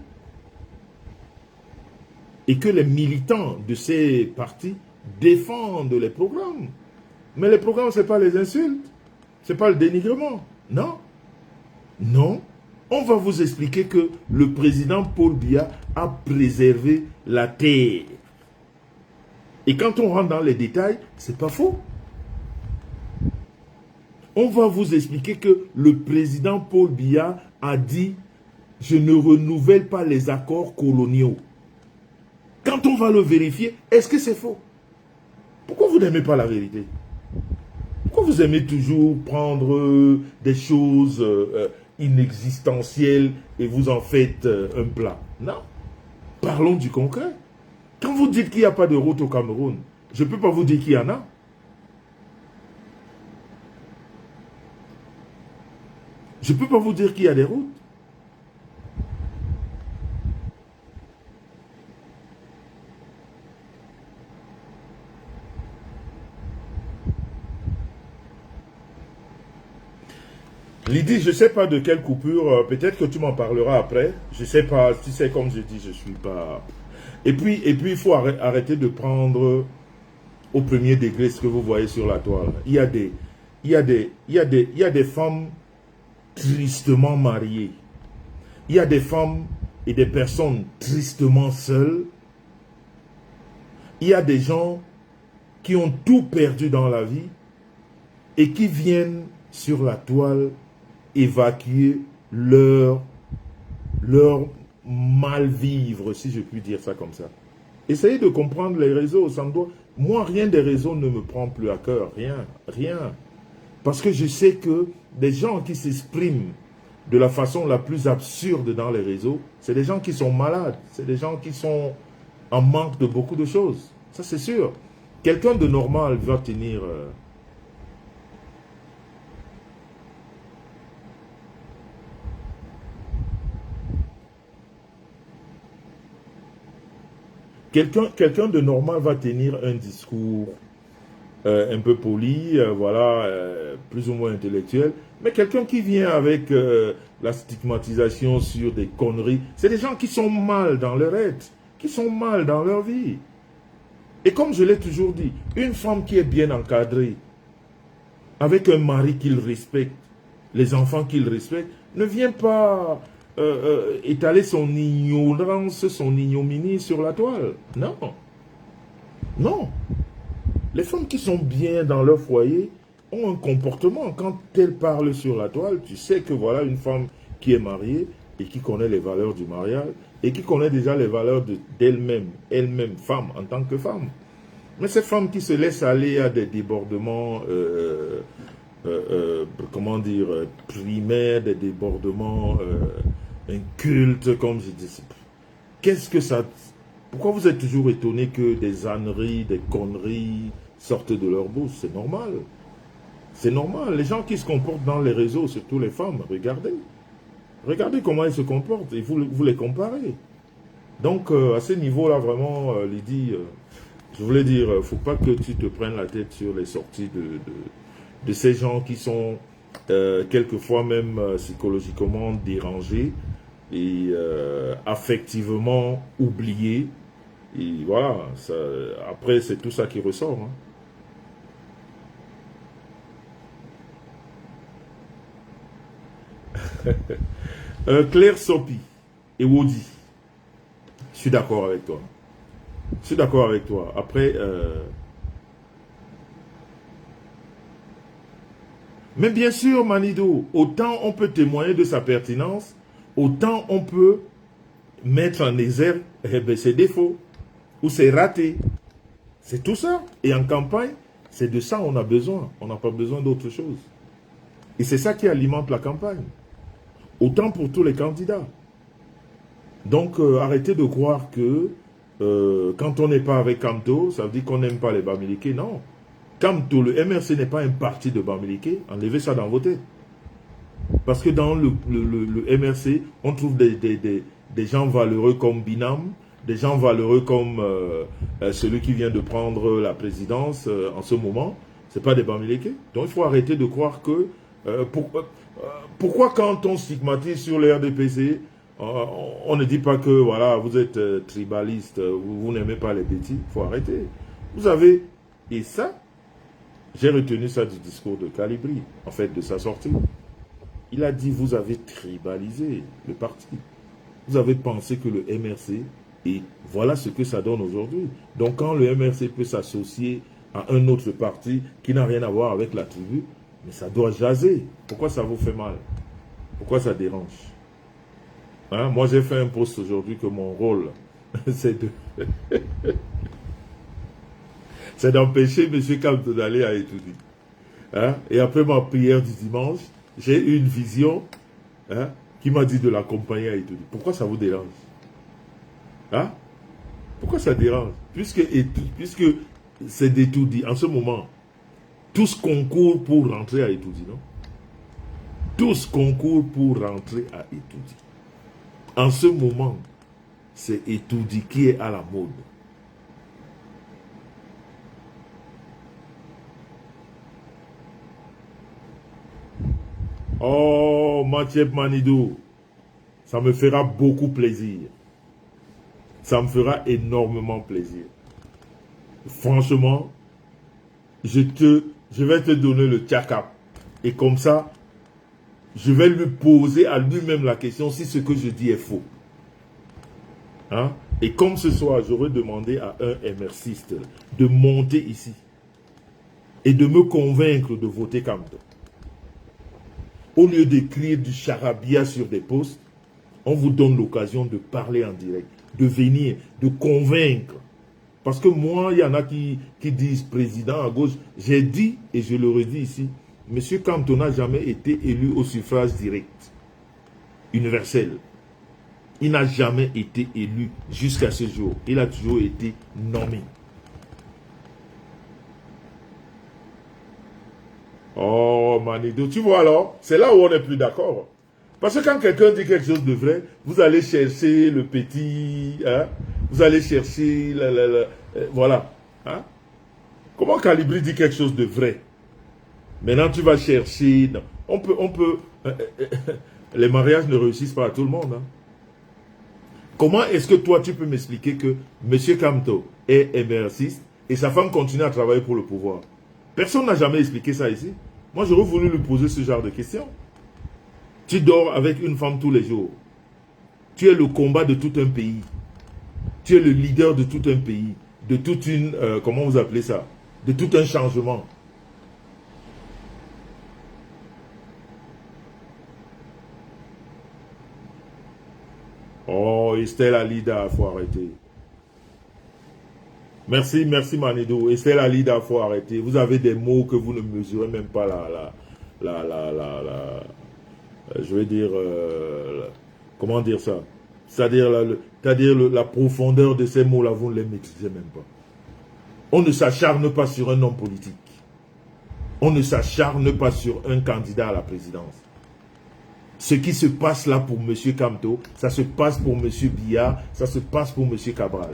et que les militants de ces partis défendent les programmes. Mais les programmes, ce n'est pas les insultes, ce n'est pas le dénigrement. Non. Non. On va vous expliquer que le président Paul Biya a préservé la terre. Et quand on rentre dans les détails, ce n'est pas faux. On va vous expliquer que le président Paul Biya a dit « Je ne renouvelle pas les accords coloniaux ». Quand on va le vérifier, est-ce que c'est faux? Pourquoi vous n'aimez pas la vérité? Pourquoi vous aimez toujours prendre des choses inexistentielles et vous en faites un plat? Non. Parlons du concret. Quand vous dites qu'il n'y a pas de route au Cameroun, je ne peux pas vous dire qu'il y en a. Je ne peux pas vous dire qu'il y a des routes. Lydie, je ne sais pas de quelle coupure, peut-être que tu m'en parleras après. Je ne sais pas, si c'est comme je dis, je ne suis pas... Et puis il faut arrêter de prendre au premier degré ce que vous voyez sur la toile. Il y a des femmes tristement mariées. Il y a des femmes et des personnes tristement seules. Il y a des gens qui ont tout perdu dans la vie et qui viennent sur la toile évacuer leur mal-vivre, si je puis dire ça comme ça. Essayez de comprendre les réseaux. Ça me doit... Moi, rien des réseaux ne me prend plus à cœur. Rien, rien. Parce que je sais que des gens qui s'expriment de la façon la plus absurde dans les réseaux, c'est des gens qui sont malades. C'est des gens qui sont en manque de beaucoup de choses. Ça, c'est sûr. Quelqu'un de normal va tenir... Quelqu'un de normal va tenir un discours un peu poli, voilà, plus ou moins intellectuel. Mais quelqu'un qui vient avec la stigmatisation sur des conneries, c'est des gens qui sont mal dans leur être, qui sont mal dans leur vie. Et comme je l'ai toujours dit, une femme qui est bien encadrée, avec un mari qu'il respecte, les enfants qu'il respecte, ne vient pas... étaler son ignorance, son ignominie sur la toile. Non. Non. Les femmes qui sont bien dans leur foyer ont un comportement. Quand elles parlent sur la toile, tu sais que voilà une femme qui est mariée et qui connaît les valeurs du mariage et qui connaît déjà les valeurs d'elle-même, elle-même, femme, en tant que femme. Mais ces femmes qui se laissent aller à des débordements... comment dire, primaires, des débordements... un culte, comme je dis. Qu'est-ce que ça... Pourquoi vous êtes toujours étonné que des âneries, des conneries sortent de leur bouche? C'est normal. C'est normal. Les gens qui se comportent dans les réseaux, surtout les femmes, regardez. Regardez comment elles se comportent et vous les comparez. Donc, à ce niveau-là, vraiment, Lydie, je voulais dire, il ne faut pas que tu te prennes la tête sur les sorties de ces gens qui sont quelquefois même psychologiquement dérangés et affectivement oubliés. Et voilà, ça, après c'est tout ça qui ressort. Claire Sopi et Wodi, je suis d'accord avec toi. Je suis d'accord avec toi. Après... Mais bien sûr, Manido, autant on peut témoigner de sa pertinence, autant on peut mettre en exergue ses défauts ou ses ratés. C'est tout ça. Et en campagne, c'est de ça qu'on a besoin. On n'a pas besoin d'autre chose. Et c'est ça qui alimente la campagne. Autant pour tous les candidats. Donc, arrêtez de croire que quand on n'est pas avec Kamto, ça veut dire qu'on n'aime pas les Bamileke. Non. Kamto, le MRC n'est pas un parti de Bamileke. Enlevez ça dans vos têtes. Parce que dans le MRC, on trouve des gens valeureux comme Binam, des gens valeureux comme celui qui vient de prendre la présidence en ce moment. Ce n'est pas des Bamileke. Donc il faut arrêter de croire que... pourquoi quand on stigmatise sur le RDPC, On ne dit pas que voilà, vous êtes tribaliste, vous n'aimez pas les bêtis. Il faut arrêter. Vous avez, et ça, j'ai retenu ça du discours de Calibri, en fait, de sa sortie. Il a dit, vous avez tribalisé le parti. Vous avez pensé que le MRC, et voilà ce que ça donne aujourd'hui. Donc quand le MRC peut s'associer à un autre parti qui n'a rien à voir avec la tribu, mais ça doit jaser. Pourquoi ça vous fait mal? Pourquoi ça dérange? Hein? Moi j'ai fait un post aujourd'hui que mon rôle, c'est de... c'est d'empêcher M. Kamto d'aller à Etoudi. Hein? Et après ma prière du dimanche, j'ai eu une vision, hein, qui m'a dit de l'accompagner à Etoudi. Pourquoi ça vous dérange? Hein? Pourquoi ça dérange? Puisque c'est d'Etoudi, en ce moment, tous concourent pour rentrer à Etoudi, non? Tous concourent pour rentrer à Etoudi. En ce moment, c'est Etoudi qui est à la mode. Oh, Mathieu Manidou, ça me fera beaucoup plaisir. Ça me fera énormément plaisir. Franchement, je vais te donner le tchakap. Et comme ça, je vais lui poser à lui-même la question si ce que je dis est faux. Hein? Et comme ce soir, j'aurais demandé à un MRCiste de monter ici et de me convaincre de voter Kamto. Au lieu d'écrire du charabia sur des posts, on vous donne l'occasion de parler en direct, de venir, de convaincre. Parce que moi, il y en a qui disent président à gauche. J'ai dit, et je le redis ici, M. Kamto n'a jamais été élu au suffrage direct, universel. Il n'a jamais été élu jusqu'à ce jour. Il a toujours été nommé. Oh, Manido, tu vois alors, c'est là où on n'est plus d'accord. Parce que quand quelqu'un dit quelque chose de vrai, vous allez chercher le petit, hein, vous allez chercher, voilà. Hein? Comment Calibri dit quelque chose de vrai? Maintenant, tu vas chercher, non. On peut, les mariages ne réussissent pas à tout le monde. Hein? Comment est-ce que toi, tu peux m'expliquer que M. Kamto est MRCiste et sa femme continue à travailler pour le pouvoir? Personne n'a jamais expliqué ça ici. Moi, j'aurais voulu lui poser ce genre de questions. Tu dors avec une femme tous les jours. Tu es le combat de tout un pays. Tu es le leader de tout un pays. De toute une... comment vous appelez ça? De tout un changement. Oh, Estelle Alida, il faut arrêter. Merci, merci Manido. Estelle Alida, il faut arrêter. Vous avez des mots que vous ne mesurez même pas je vais dire, comment dire ça? C'est-à-dire la profondeur de ces mots-là, vous ne les maîtrisez même pas. On ne s'acharne pas sur un homme politique. On ne s'acharne pas sur un candidat à la présidence. Ce qui se passe là pour M. Kamto, ça se passe pour M. Biya, ça se passe pour M. Cabral.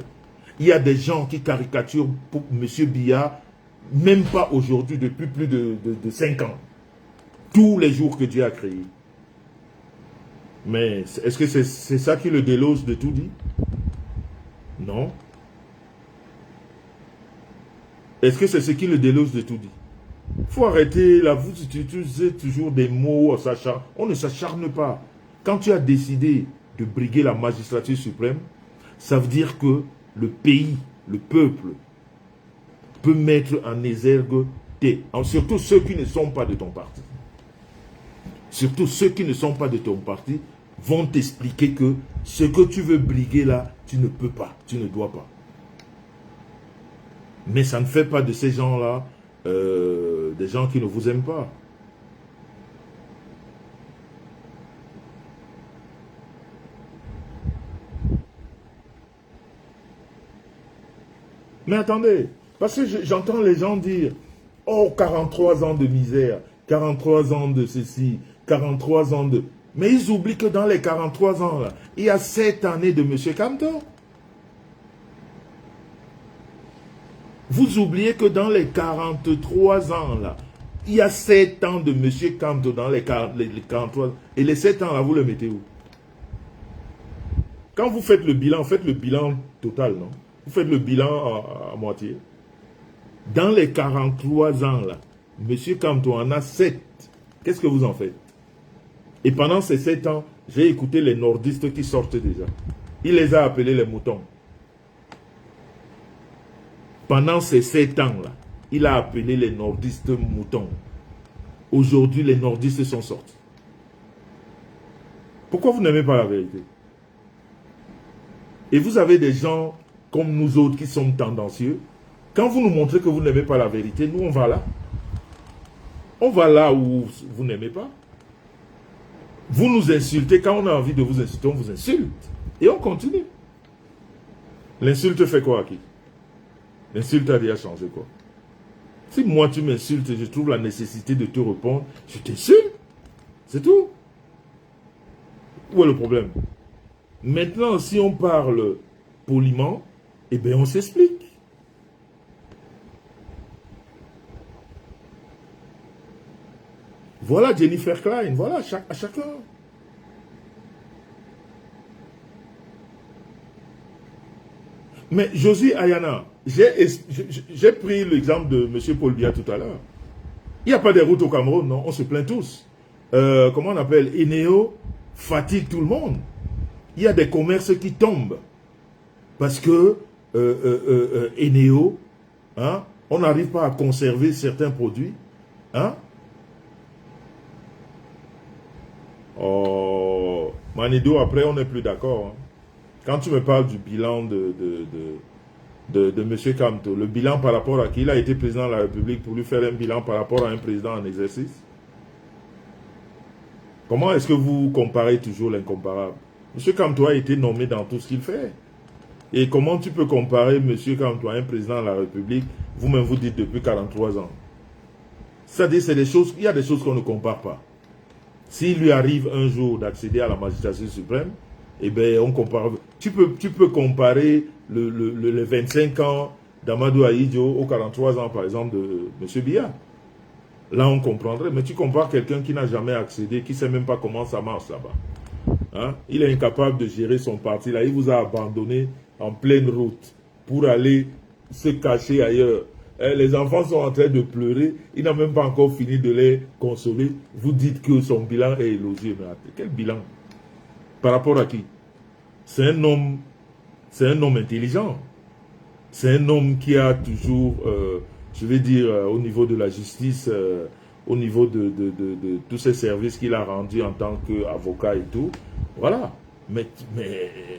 Il y a des gens qui caricaturent pour M. Biya, même pas aujourd'hui, depuis plus de 5 ans. Tous les jours que Dieu a créé. Mais est-ce que c'est ça qui le déloge de tout dit? Non. Est-ce que c'est ce qui le déloge de tout dit? Il faut arrêter, là, vous utilisez toujours des mots, on ne s'acharne pas. Quand tu as décidé de briguer la magistrature suprême, ça veut dire que le pays, le peuple, peut mettre en exergue surtout ceux qui ne sont pas de ton parti. Surtout ceux qui ne sont pas de ton parti vont t'expliquer que ce que tu veux briguer là, tu ne peux pas, tu ne dois pas. Mais ça ne fait pas de ces gens-là des gens qui ne vous aiment pas. Mais attendez, parce que j'entends les gens dire « Oh, 43 ans de misère, 43 ans de ceci, 43 ans de... » Mais ils oublient que dans les 43 ans, là, il y a 7 années de M. Kamto. Vous oubliez que dans les 43 ans, là, il y a 7 ans de M. Kamto dans les 43 ans. Et les 7 ans, là, vous les mettez où? Quand vous faites le bilan total, non? Vous faites le bilan à moitié. Dans les 43 ans, là, M. Kamto en a 7. Qu'est-ce que vous en faites? Et pendant ces 7 ans, j'ai écouté les nordistes qui sortent déjà. Il les a appelés les moutons. Pendant ces 7 ans-là, il a appelé les nordistes moutons. Aujourd'hui, les nordistes sont sortis. Pourquoi vous n'aimez pas la vérité? Et vous avez des gens comme nous autres qui sommes tendancieux. Quand vous nous montrez que vous n'aimez pas la vérité, nous on va là. On va là où vous n'aimez pas. Vous nous insultez, quand on a envie de vous insulter, on vous insulte. Et on continue. L'insulte fait quoi à qui? L'insulte a déjà changé quoi? Si moi tu m'insultes et je trouve la nécessité de te répondre, je t'insulte. C'est tout. Où est le problème? Maintenant, si on parle poliment, eh bien on s'explique. Voilà Jennifer Klein, voilà à chacun. Mais Josie Ayana, j'ai pris l'exemple de M. Paul Biya tout à l'heure. Il n'y a pas de routes au Cameroun, non? On se plaint tous. Comment on appelle? Eneo fatigue tout le monde. Il y a des commerces qui tombent. Parce que Eneo, hein, on n'arrive pas à conserver certains produits. Hein? Oh, Manido, après, on n'est plus d'accord. Hein. Quand tu me parles du bilan de M. Kamto, le bilan par rapport à qui? Il a été président de la République pour lui faire un bilan par rapport à un président en exercice. Comment est-ce que vous comparez toujours l'incomparable? M. Kamto a été nommé dans tout ce qu'il fait. Et comment tu peux comparer M. Kamto à un président de la République? Vous-même vous dites depuis 43 ans. C'est-à-dire, il y a des choses qu'on ne compare pas. S'il lui arrive un jour d'accéder à la magistrature suprême, eh bien, on compare. Tu peux comparer les 25 ans d'Amadou Ahidjo aux 43 ans, par exemple, de M. Biya. Là, on comprendrait. Mais tu compares quelqu'un qui n'a jamais accédé, qui ne sait même pas comment ça marche là-bas. Hein? Il est incapable de gérer son parti. Là, il vous a abandonné en pleine route pour aller se cacher ailleurs. Les enfants sont en train de pleurer. Il n'a même pas encore fini de les consoler. Vous dites que son bilan est élogieux. Mais quel bilan? Par rapport à qui? C'est un homme intelligent. C'est un homme qui a toujours, je vais dire, au niveau de la justice, au niveau de tous ces services qu'il a rendus en tant qu'avocat et tout. Voilà. Mais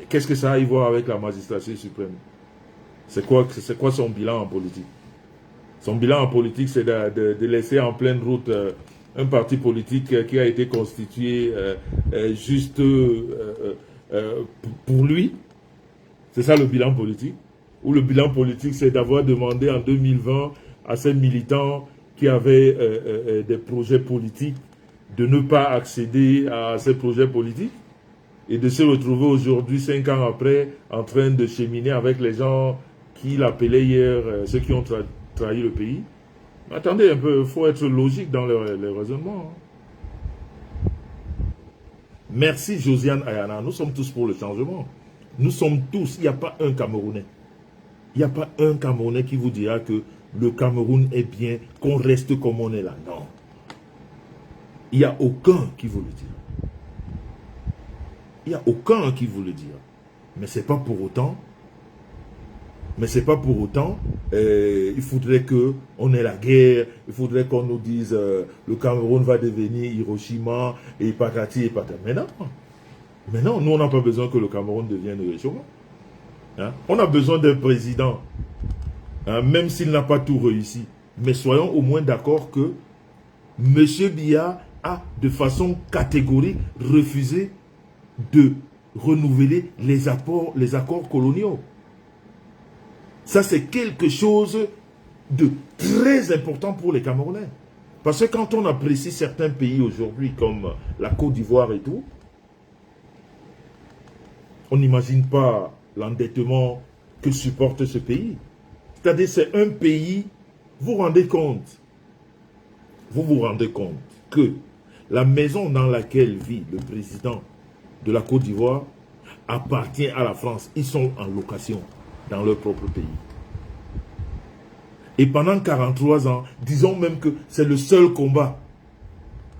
qu'est-ce que ça a à y voir avec la magistrature suprême? C'est quoi son bilan en politique? Son bilan en politique, c'est de laisser en pleine route un parti politique qui a été constitué juste pour lui. C'est ça le bilan politique. Ou le bilan politique, c'est d'avoir demandé en 2020 à ces militants qui avaient des projets politiques de ne pas accéder à ces projets politiques et de se retrouver aujourd'hui, 5 ans après, en train de cheminer avec les gens qui l'appelaient hier, ceux qui ont trahi le pays. Attendez un peu, il faut être logique dans le raisonnement. Merci Josiane Ayana, nous sommes tous pour le changement. Nous sommes tous, il n'y a pas un Camerounais. Il n'y a pas un Camerounais qui vous dira que le Cameroun est bien, qu'on reste comme on est là. Non. Il n'y a aucun qui vous le dira. Il n'y a aucun qui vous le dira. Mais ce n'est pas pour autant. Il faudrait qu'on ait la guerre, il faudrait qu'on nous dise le Cameroun va devenir Hiroshima et patati et patata. Mais non, nous on n'a pas besoin que le Cameroun devienne Hiroshima. Hein? On a besoin d'un président, hein, même s'il n'a pas tout réussi. Mais soyons au moins d'accord que M. Biya a de façon catégorique refusé de renouveler les accords coloniaux. Ça, c'est quelque chose de très important pour les Camerounais. Parce que quand on apprécie certains pays aujourd'hui, comme la Côte d'Ivoire et tout, on n'imagine pas l'endettement que supporte ce pays. C'est-à-dire, c'est un pays, vous vous rendez compte que la maison dans laquelle vit le président de la Côte d'Ivoire appartient à la France. Ils sont en location dans leur propre pays. Et pendant 43 ans, disons même que c'est le seul combat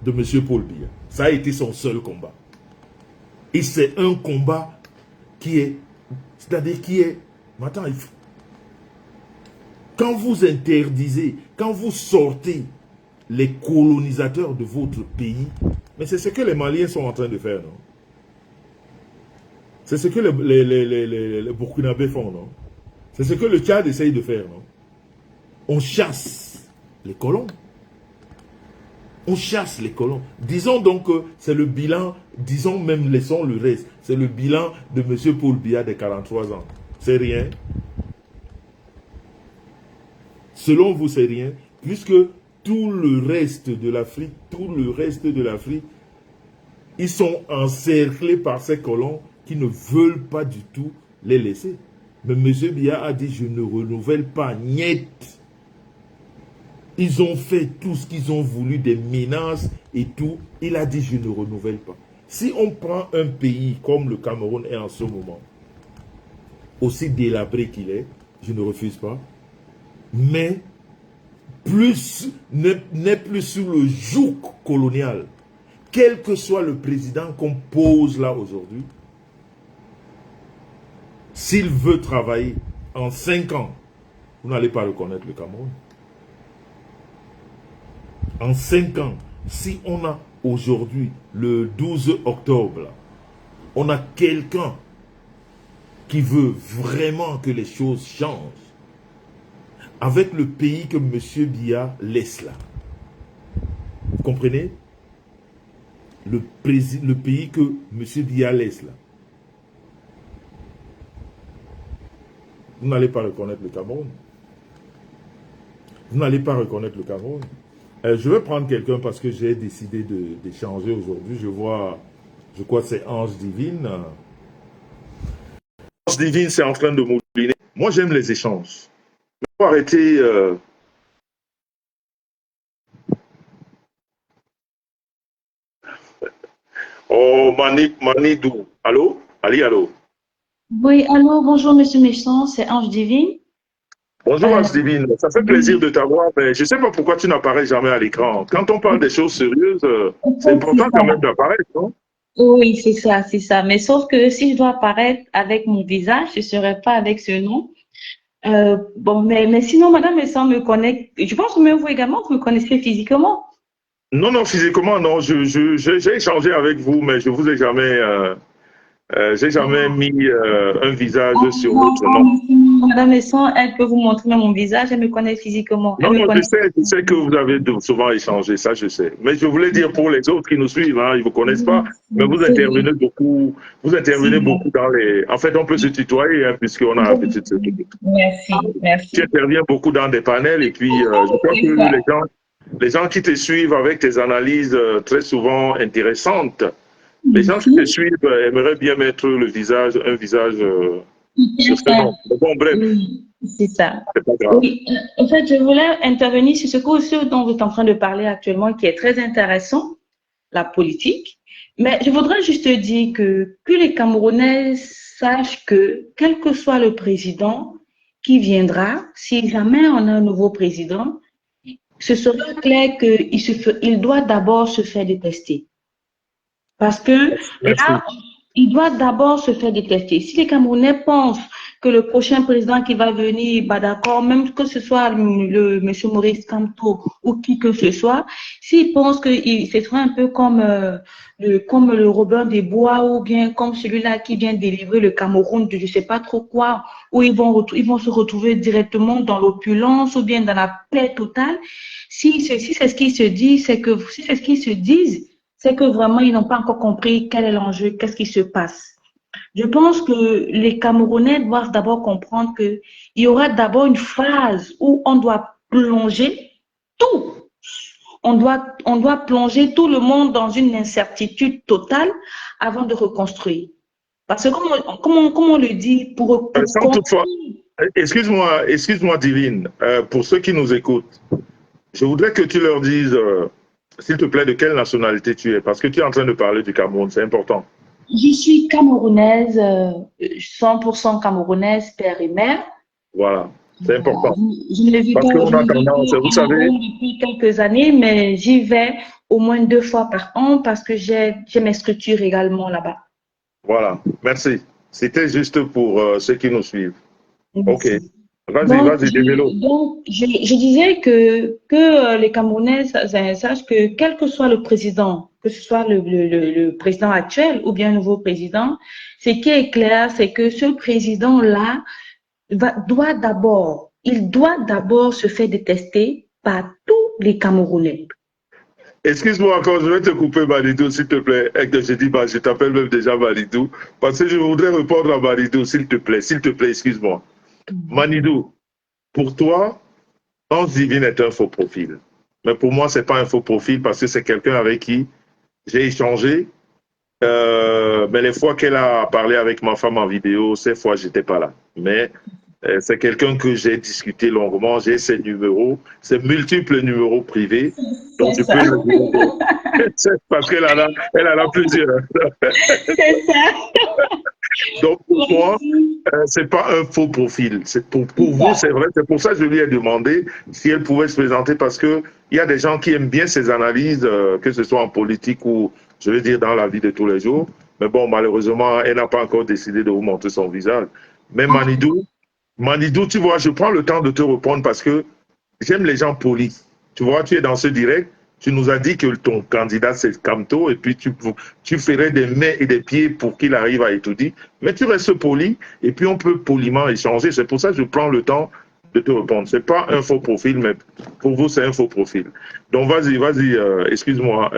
de M. Paul Biya. Ça a été son seul combat. Et c'est un combat qui est, c'est-à-dire qui est, mais attends, quand vous interdisez, quand vous sortez les colonisateurs de votre pays, mais c'est ce que les Maliens sont en train de faire, non? C'est ce que les Burkinabés font, non? C'est ce que le Tchad essaye de faire, non? On chasse les colons. On chasse les colons. Disons donc que c'est le bilan, disons même, laissons le reste. C'est le bilan de M. Paul Biya de 43 ans. C'est rien. Selon vous, c'est rien. Puisque tout le reste de l'Afrique, ils sont encerclés par ces colons qui ne veulent pas du tout les laisser. Mais M. Biya a dit, je ne renouvelle pas, niet. Ils ont fait tout ce qu'ils ont voulu, des menaces et tout. Il a dit, je ne renouvelle pas. Si on prend un pays comme le Cameroun est en ce moment, aussi délabré qu'il est, je ne refuse pas, mais n'est plus sous le joug colonial. Quel que soit le président qu'on pose là aujourd'hui, s'il veut travailler en 5 ans, vous n'allez pas reconnaître le Cameroun. En 5 ans, si on a aujourd'hui, le 12 octobre, on a quelqu'un qui veut vraiment que les choses changent, avec le pays que M. Biya laisse là. Vous comprenez? Le pays que M. Biya laisse là. Vous n'allez pas reconnaître le Cameroun. Vous n'allez pas reconnaître le Cameroun. Je vais prendre quelqu'un parce que j'ai décidé d'échanger aujourd'hui. Je crois que c'est Ange Divine. Ange Divine, c'est en train de mouliner. Moi, j'aime les échanges. Il faut arrêter... Oh, Manidou. Allô? Ali, allô? Oui, allô, bonjour Monsieur Méchant, c'est Ange Divine. Bonjour Ange Divine, ça fait plaisir de t'avoir, mais je ne sais pas pourquoi tu n'apparais jamais à l'écran. Quand on parle des choses sérieuses, c'est important quand même d'apparaître, non? Oui, c'est ça. Mais sauf que si je dois apparaître avec mon visage, je ne serai pas avec ce nom. Bon, mais sinon, Madame Méchant me connaît. Je pense que même vous également, vous me connaissez physiquement. Non, non, physiquement, non. J'ai échangé avec vous, mais je ne vous ai jamais... j'ai jamais mis un visage sur votre nom. Madame Messon, elle peut vous montrer mon visage, elle me connaît physiquement. Non, non, je sais que vous avez souvent échangé, ça je sais. Mais je voulais dire pour les autres qui nous suivent, hein, ils ne vous connaissent pas, mais vous intervenez beaucoup dans les... En fait, on peut se tutoyer, hein, puisqu'on a un petit... Merci. Tu interviens beaucoup dans des panels et puis je crois que les gens qui te suivent avec tes analyses très souvent intéressantes, les gens qui te suivent aimeraient bien mettre un visage sur ce nom. Bon, bref. C'est ça. C'est pas grave. Oui. En fait, je voulais intervenir sur ce dont vous êtes en train de parler actuellement, qui est très intéressant, la politique. Mais je voudrais juste dire que les Camerounais sachent que, quel que soit le président qui viendra, si jamais on a un nouveau président, ce sera clair qu'il doit d'abord se faire détester. Parce que là, il doit d'abord se faire détester. Si les Camerounais pensent que le prochain président qui va venir, bah d'accord, même que ce soit le monsieur Maurice Kamto ou qui que ce soit, s'ils pensent que ce sera un peu comme le Robin des Bois ou bien comme celui-là qui vient délivrer le Cameroun de je sais pas trop quoi, où ils vont se retrouver directement dans l'opulence ou bien dans la paix totale. Si c'est ce qu'ils se disent, c'est que vraiment, ils n'ont pas encore compris quel est l'enjeu, qu'est-ce qui se passe. Je pense que les Camerounais doivent d'abord comprendre qu'il y aura d'abord une phase où on doit plonger tout. On doit plonger tout le monde dans une incertitude totale avant de reconstruire. Parce que, comme on le dit, pour toutefois, excuse-moi, Divine, pour ceux qui nous écoutent, je voudrais que tu leur dises... s'il te plaît, de quelle nationalité tu es? Parce que tu es en train de parler du Cameroun, c'est important. Je suis camerounaise, 100% camerounaise, père et mère. Voilà, c'est Voilà. important. Je ne vis Parce pas, qu'on je a ne vis plus tendance, au vous savez, Cameroun depuis quelques années, mais j'y vais au moins 2 fois par an parce que j'ai mes structures également là-bas. voilà, merci. C'était juste pour ceux qui nous suivent. Ok, Merci. vas-y, Donc, vas-y, développe. je disais que les Camerounais sachent que quel que soit le président, que ce soit le président actuel ou bien un nouveau président, ce qui est clair, c'est que ce président-là il doit d'abord se faire détester par tous les Camerounais. Excuse-moi encore, je vais te couper, Maridou, s'il te plaît. Et que je dis, bah, je t'appelle même déjà Maridou, parce que je voudrais répondre à Maridou, s'il te plaît, excuse-moi. Manidou, pour toi, Ange Divine est un faux profil. Mais pour moi, ce n'est pas un faux profil parce que c'est quelqu'un avec qui j'ai échangé. Mais les fois qu'elle a parlé avec ma femme en vidéo, ces fois, je n'étais pas là. Mais c'est quelqu'un que j'ai discuté longuement. J'ai ses numéros, ses multiples numéros privés. C'est Donc, je ça. peux le dire. Parce elle en a plusieurs. C'est ça. Donc, pour moi, c'est pas un faux profil. Pour C'est vous, ça. c'est vrai. C'est pour ça que je lui ai demandé si elle pouvait se présenter parce que il y a des gens qui aiment bien ses analyses, que ce soit en politique ou, je veux dire, dans la vie de tous les jours. Mais bon, malheureusement, elle n'a pas encore décidé de vous montrer son visage. Mais Manidou, tu vois, je prends le temps de te répondre parce que j'aime les gens polis. Tu vois, tu es dans ce direct, tu nous as dit que ton candidat c'est Camto et puis tu ferais des mains et des pieds pour qu'il arrive à étudier. Mais tu restes poli et puis on peut poliment échanger. C'est pour ça que je prends le temps de te répondre. Ce n'est pas un faux profil, mais pour vous, c'est un faux profil. Donc vas-y, excuse-moi.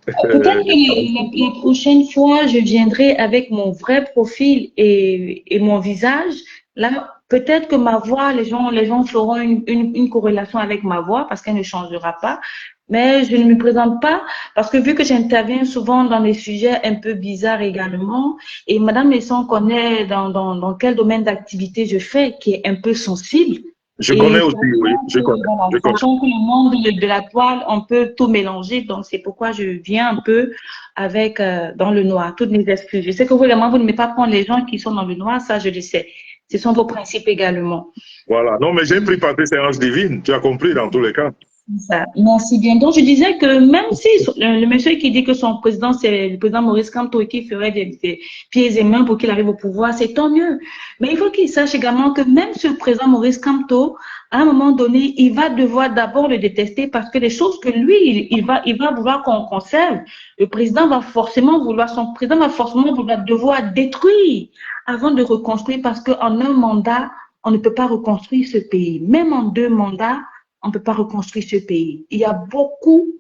Peut-être que les prochaines fois, je viendrai avec mon vrai profil et mon visage. Là, peut-être que ma voix, les gens feront une corrélation avec ma voix parce qu'elle ne changera pas. Mais je ne me présente pas parce que vu que j'interviens souvent dans des sujets un peu bizarres également, et Madame Lesson connaît dans quel domaine d'activité je fais, qui est un peu sensible. Je connais Et aussi, oui, je connais. voilà, Je connais. sachant que le monde de la toile, on peut tout mélanger, donc c'est pourquoi je viens un peu avec dans le noir, toutes mes excuses. Je sais que vous, vraiment, vous ne m'aimez pas prendre les gens qui sont dans le noir, ça je le sais. Ce sont vos principes également. Voilà. Non, mais j'ai pris partie séance divine. Tu as compris dans tous les cas. Ça. Merci bien. Donc, je disais que même si le monsieur qui dit que son président, c'est le président Maurice Kamto et qui ferait des pieds et mains pour qu'il arrive au pouvoir, c'est tant mieux. Mais il faut qu'il sache également que même ce président Maurice Kamto, à un moment donné, il va devoir d'abord le détester parce que les choses que lui, il va vouloir qu'on conserve, le président va forcément vouloir, son président va forcément vouloir devoir détruire avant de reconstruire parce qu'en un mandat, on ne peut pas reconstruire ce pays. Même en 2 mandats, on ne peut pas reconstruire ce pays. Il y a beaucoup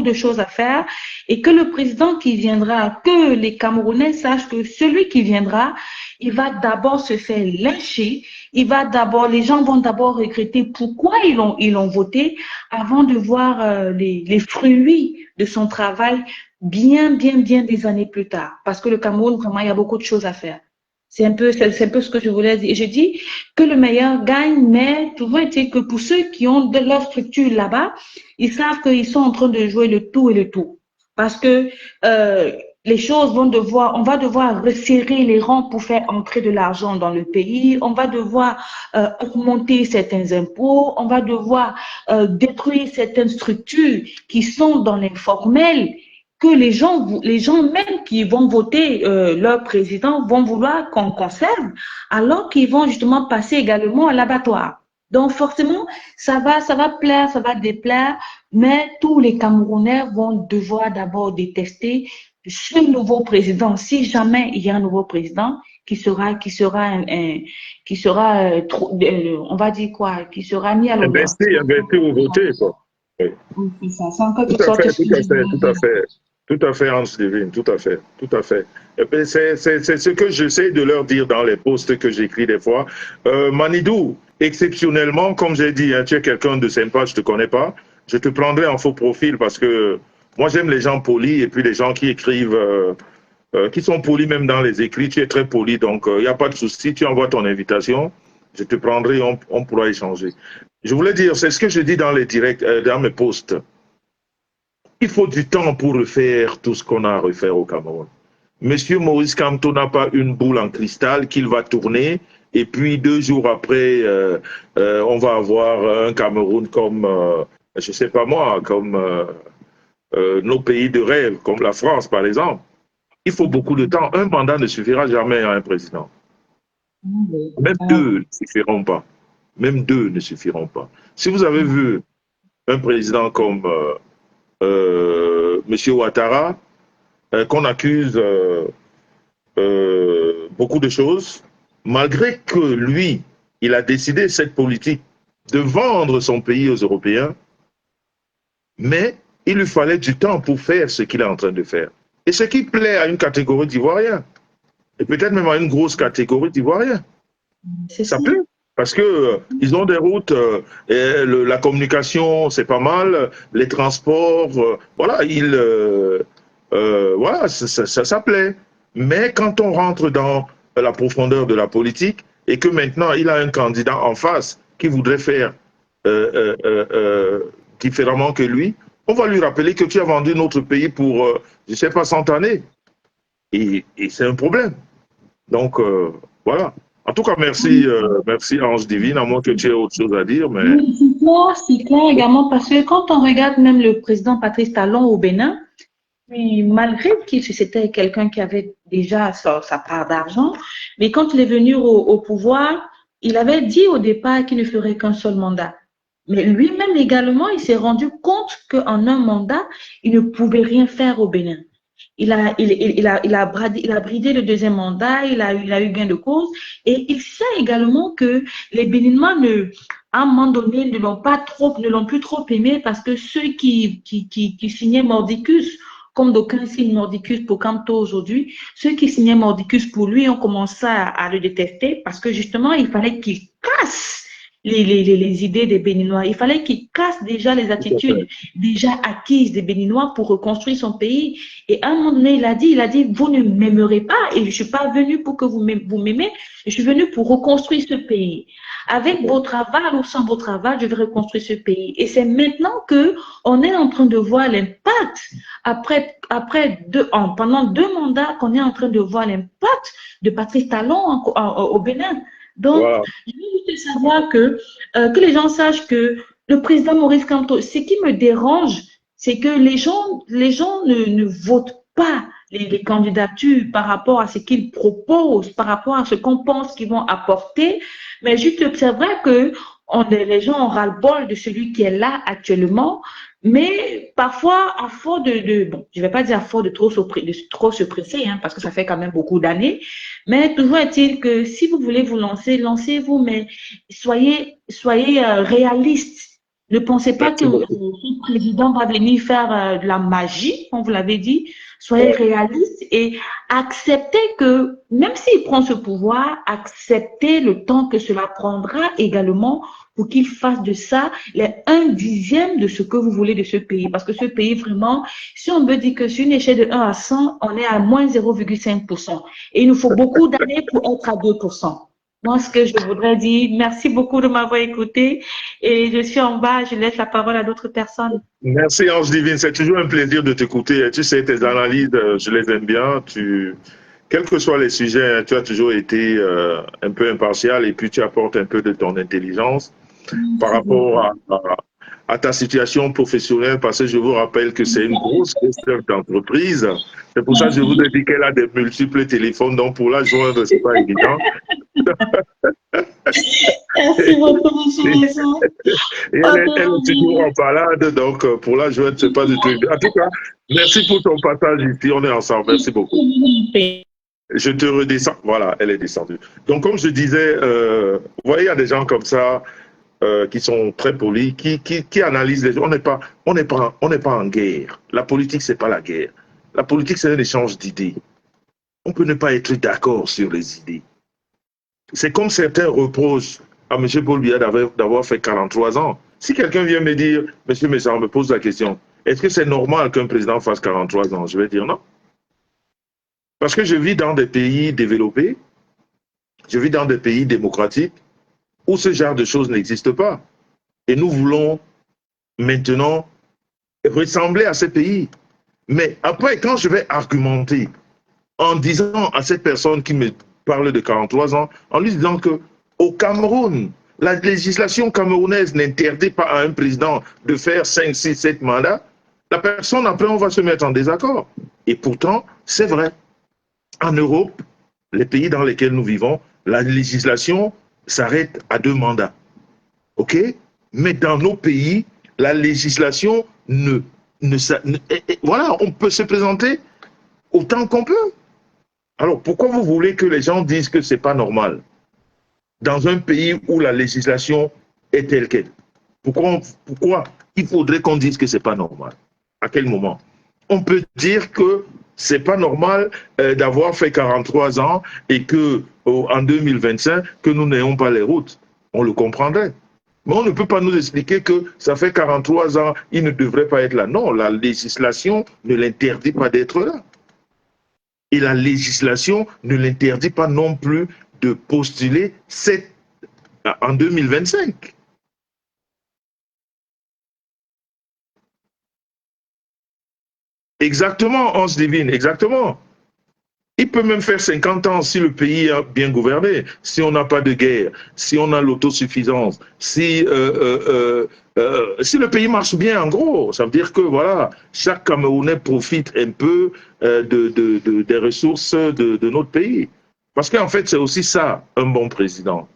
de choses à faire et que le président qui viendra, que les Camerounais sachent que celui qui viendra, il va d'abord se faire lyncher, les gens vont d'abord regretter pourquoi ils l'ont voté avant de voir les fruits de son travail bien des années plus tard. Parce que le Cameroun, vraiment, il y a beaucoup de choses à faire. C'est un peu ce que je voulais dire. Je dis que le meilleur gagne, mais toujours est-il que pour ceux qui ont de leur structure là-bas, ils savent qu'ils sont en train de jouer le tout et le tout. Parce que les choses on va devoir resserrer les rangs pour faire entrer de l'argent dans le pays, on va devoir augmenter certains impôts, on va devoir détruire certaines structures qui sont dans l'informel que les gens même qui vont voter leur président vont vouloir qu'on conserve, alors qu'ils vont justement passer également à l'abattoir. Donc forcément, ça va plaire, ça va déplaire, mais tous les Camerounais vont devoir d'abord détester ce nouveau président. Si jamais il y a un nouveau président qui sera on va dire quoi, qui sera mis à l'honneur. Investi ou voter, quoi. Oui. Oui, c'est ça. C'est en quelque Tout à sorte fait, ce tout que à je fait, voulais tout à dire. fait. Tout à fait, Hans Levin, tout à fait, tout à fait. Et puis, c'est ce que j'essaie de leur dire dans les posts que j'écris des fois. Manidou, exceptionnellement, comme j'ai dit, hein, tu es quelqu'un de sympa, je ne te connais pas, je te prendrai en faux profil parce que moi j'aime les gens polis et puis les gens qui écrivent, qui sont polis même dans les écrits, tu es très poli, donc il n'y a pas de souci, tu envoies ton invitation, je te prendrai, on pourra échanger. Je voulais dire, c'est ce que je dis dans les directs, dans mes posts. Il faut du temps pour refaire tout ce qu'on a à refaire au Cameroun. Monsieur Maurice Kamto n'a pas une boule en cristal qu'il va tourner et puis 2 jours après, on va avoir un Cameroun comme, je ne sais pas moi, comme nos pays de rêve, comme la France par exemple. Il faut beaucoup de temps. Un mandat ne suffira jamais à un président. Même 2 ne suffiront pas. Même 2 ne suffiront pas. Si vous avez vu un président comme M. Ouattara, qu'on accuse beaucoup de choses, malgré que lui, il a décidé cette politique de vendre son pays aux Européens, mais il lui fallait du temps pour faire ce qu'il est en train de faire. Et ce qui plaît à une catégorie d'Ivoiriens, et peut-être même à une grosse catégorie d'Ivoiriens, ça plaît. Parce que ils ont des routes, la communication, c'est pas mal, les transports, voilà, voilà, ça plaît. Mais quand on rentre dans la profondeur de la politique et que maintenant il a un candidat en face qui voudrait faire différemment que lui, on va lui rappeler que tu as vendu notre pays pour, je ne sais pas, 100 années. Et c'est un problème. Donc, voilà. En tout cas, merci, merci Ange Divine, à moins que tu aies autre chose à dire. Mais... Oui, c'est clair également parce que quand on regarde même le président Patrice Talon au Bénin, puis malgré qu'il c'était quelqu'un qui avait déjà sa part d'argent, mais quand il est venu au pouvoir, il avait dit au départ qu'il ne ferait qu'un seul mandat. Mais lui-même également, il s'est rendu compte qu'en un mandat, il ne pouvait rien faire au Bénin. Il a bridé le deuxième mandat, il a eu gain de cause et il sait également que les Béninois à un moment donné, ne l'ont plus trop aimé parce que ceux qui signaient Mordicus, comme d'aucuns signent Mordicus pour Kamto aujourd'hui, ceux qui signaient Mordicus pour lui ont commencé à le détester parce que justement, il fallait qu'il casse les idées des Béninois. Il fallait qu'il casse déjà les attitudes déjà acquises des Béninois pour reconstruire son pays. Et à un moment donné, il a dit, vous ne m'aimerez pas et je ne suis pas venu pour que vous m'aimez, je suis venu pour reconstruire ce pays. Avec vos travaux ou sans vos travaux, je vais reconstruire ce pays. Et c'est maintenant que on est en train de voir l'impact, pendant 2 mandats, qu'on est en train de voir l'impact de Patrice Talon au Bénin. Donc, wow. Je veux juste savoir que les gens sachent que le président Maurice Kamto, ce qui me dérange, c'est que les gens ne votent pas les candidatures par rapport à ce qu'ils proposent, par rapport à ce qu'on pense qu'ils vont apporter. Mais juste, c'est vrai que les gens ont ras-le-bol de celui qui est là actuellement. Mais parfois, à force bon, je vais pas dire à force de trop se presser, hein, parce que ça fait quand même beaucoup d'années. Mais toujours est-il que si vous voulez vous lancer, lancez-vous, mais soyez réaliste. Ne pensez pas que le président va venir faire de la magie, comme vous l'avez dit. Soyez réaliste et acceptez que, même s'il prend ce pouvoir, acceptez le temps que cela prendra également pour qu'il fasse de ça les 1/10 de ce que vous voulez de ce pays. Parce que ce pays, vraiment, si on veut dire que sur une échelle de 1 à 100, on est à moins 0,5%. Et il nous faut beaucoup d'années pour être à 2%. Moi, ce que je voudrais dire, merci beaucoup de m'avoir écouté. Et je suis en bas, je laisse la parole à d'autres personnes. Merci Ange Divine, c'est toujours un plaisir de t'écouter. Tu sais, tes analyses, je les aime bien. Quels que soient les sujets, tu as toujours été un peu impartial et puis tu apportes un peu de ton intelligence par rapport à ta situation professionnelle, parce que je vous rappelle que c'est une grosse question d'entreprise. C'est pour ça que je vous ai dit qu'elle a des multiples téléphones, donc pour la joindre, c'est pas évident. Merci beaucoup, monsieur. Et elle est toujours en balade, donc pour la joindre, c'est pas du tout évident. En tout cas, merci pour ton passage ici, on est ensemble. Merci beaucoup. Je te redescends. Voilà, elle est descendue. Donc, comme je disais, vous voyez, il y a des gens comme ça qui sont très polis, qui analysent les gens. On n'est pas en guerre. La politique, c'est pas la guerre. La politique, c'est un échange d'idées. On peut ne pas être d'accord sur les idées. C'est comme certains reprochent à M. Paul Biya d'avoir fait 43 ans. Si quelqu'un vient me dire, M. Messard me pose la question, est-ce que c'est normal qu'un président fasse 43 ans? Je vais dire non. Parce que je vis dans des pays développés, je vis dans des pays démocratiques où ce genre de choses n'existe pas. Et nous voulons maintenant ressembler à ces pays. Mais après, quand je vais argumenter en disant à cette personne qui me parle de 43 ans, en lui disant que au Cameroun, la législation camerounaise n'interdit pas à un président de faire 5, 6, 7 mandats, la personne, après, on va se mettre en désaccord. Et pourtant, c'est vrai. En Europe, les pays dans lesquels nous vivons, la législation s'arrête à 2 mandats. OK? Mais dans nos pays, la législation voilà, on peut se présenter autant qu'on peut. Alors, pourquoi vous voulez que les gens disent que ce n'est pas normal dans un pays où la législation est telle qu'elle? Pourquoi il faudrait qu'on dise que ce n'est pas normal? À quel moment? On peut dire que ce n'est pas normal d'avoir fait 43 ans et qu'en 2025, que nous n'ayons pas les routes. On le comprendrait. Mais on ne peut pas nous expliquer que ça fait 43 ans, il ne devrait pas être là. Non, la législation ne l'interdit pas d'être là. Et la législation ne l'interdit pas non plus de postuler en 2025. Exactement, Anse Divine, exactement. Il peut même faire 50 ans si le pays est bien gouverné, si on n'a pas de guerre, si on a l'autosuffisance, si le pays marche bien, en gros. Ça veut dire que voilà, chaque Camerounais profite un peu des ressources de notre pays. Parce qu'en fait, c'est aussi ça, un bon président,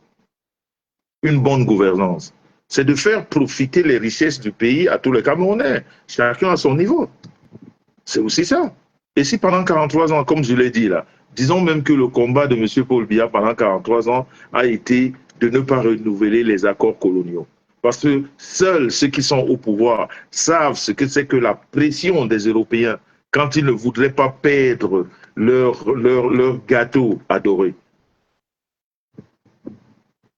une bonne gouvernance. C'est de faire profiter les richesses du pays à tous les Camerounais, chacun à son niveau. C'est aussi ça. Et si pendant 43 ans, comme je l'ai dit là, disons même que le combat de M. Paul Biya pendant 43 ans a été de ne pas renouveler les accords coloniaux. Parce que seuls ceux qui sont au pouvoir savent ce que c'est que la pression des Européens quand ils ne voudraient pas perdre leur gâteau adoré.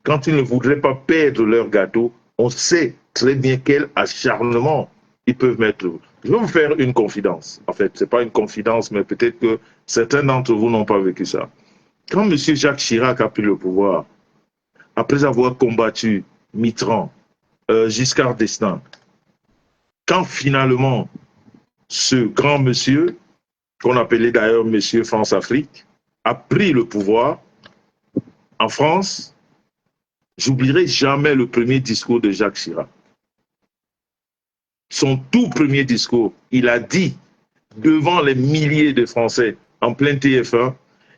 Quand ils ne voudraient pas perdre leur gâteau, on sait très bien quel acharnement ils peuvent mettre. Je vais vous faire une confidence. En fait, ce n'est pas une confidence, mais peut-être que certains d'entre vous n'ont pas vécu ça. Quand M. Jacques Chirac a pris le pouvoir, après avoir combattu Mitterrand, Giscard d'Estaing, quand finalement ce grand monsieur, qu'on appelait d'ailleurs M. France-Afrique, a pris le pouvoir en France, j'oublierai jamais le premier discours de Jacques Chirac. Son tout premier discours, il a dit devant les milliers de Français en plein TF1,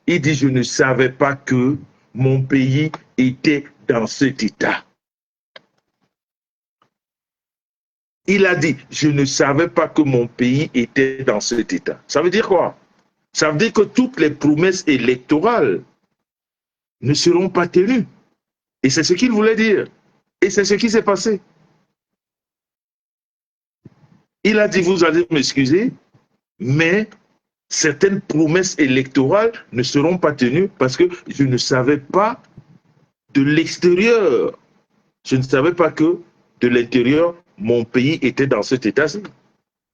il dit « Je ne savais pas que mon pays était dans cet état ». Il a dit « Je ne savais pas que mon pays était dans cet état ». Ça veut dire quoi? Ça veut dire que toutes les promesses électorales ne seront pas tenues. Et c'est ce qu'il voulait dire. Et c'est ce qui s'est passé. Il a dit, vous allez m'excuser, mais certaines promesses électorales ne seront pas tenues parce que je ne savais pas de l'extérieur. Je ne savais pas que de l'intérieur, mon pays était dans cet état-ci.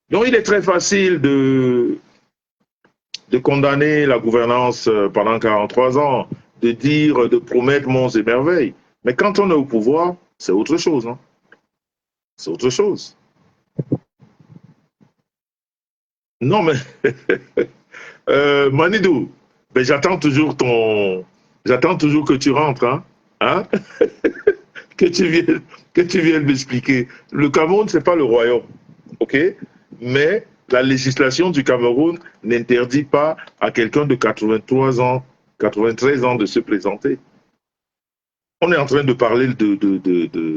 Donc, il est très facile de condamner la gouvernance pendant 43 ans, de dire, de promettre monts et merveilles. Mais quand on est au pouvoir, c'est autre chose. Hein. C'est autre chose. Non, mais Manidou, ben, j'attends toujours que tu rentres, hein, hein? que tu viennes m'expliquer. Le Cameroun, c'est pas le royaume, ok? Mais la législation du Cameroun n'interdit pas à quelqu'un de 83 ans, 93 ans de se présenter. On est en train de parler de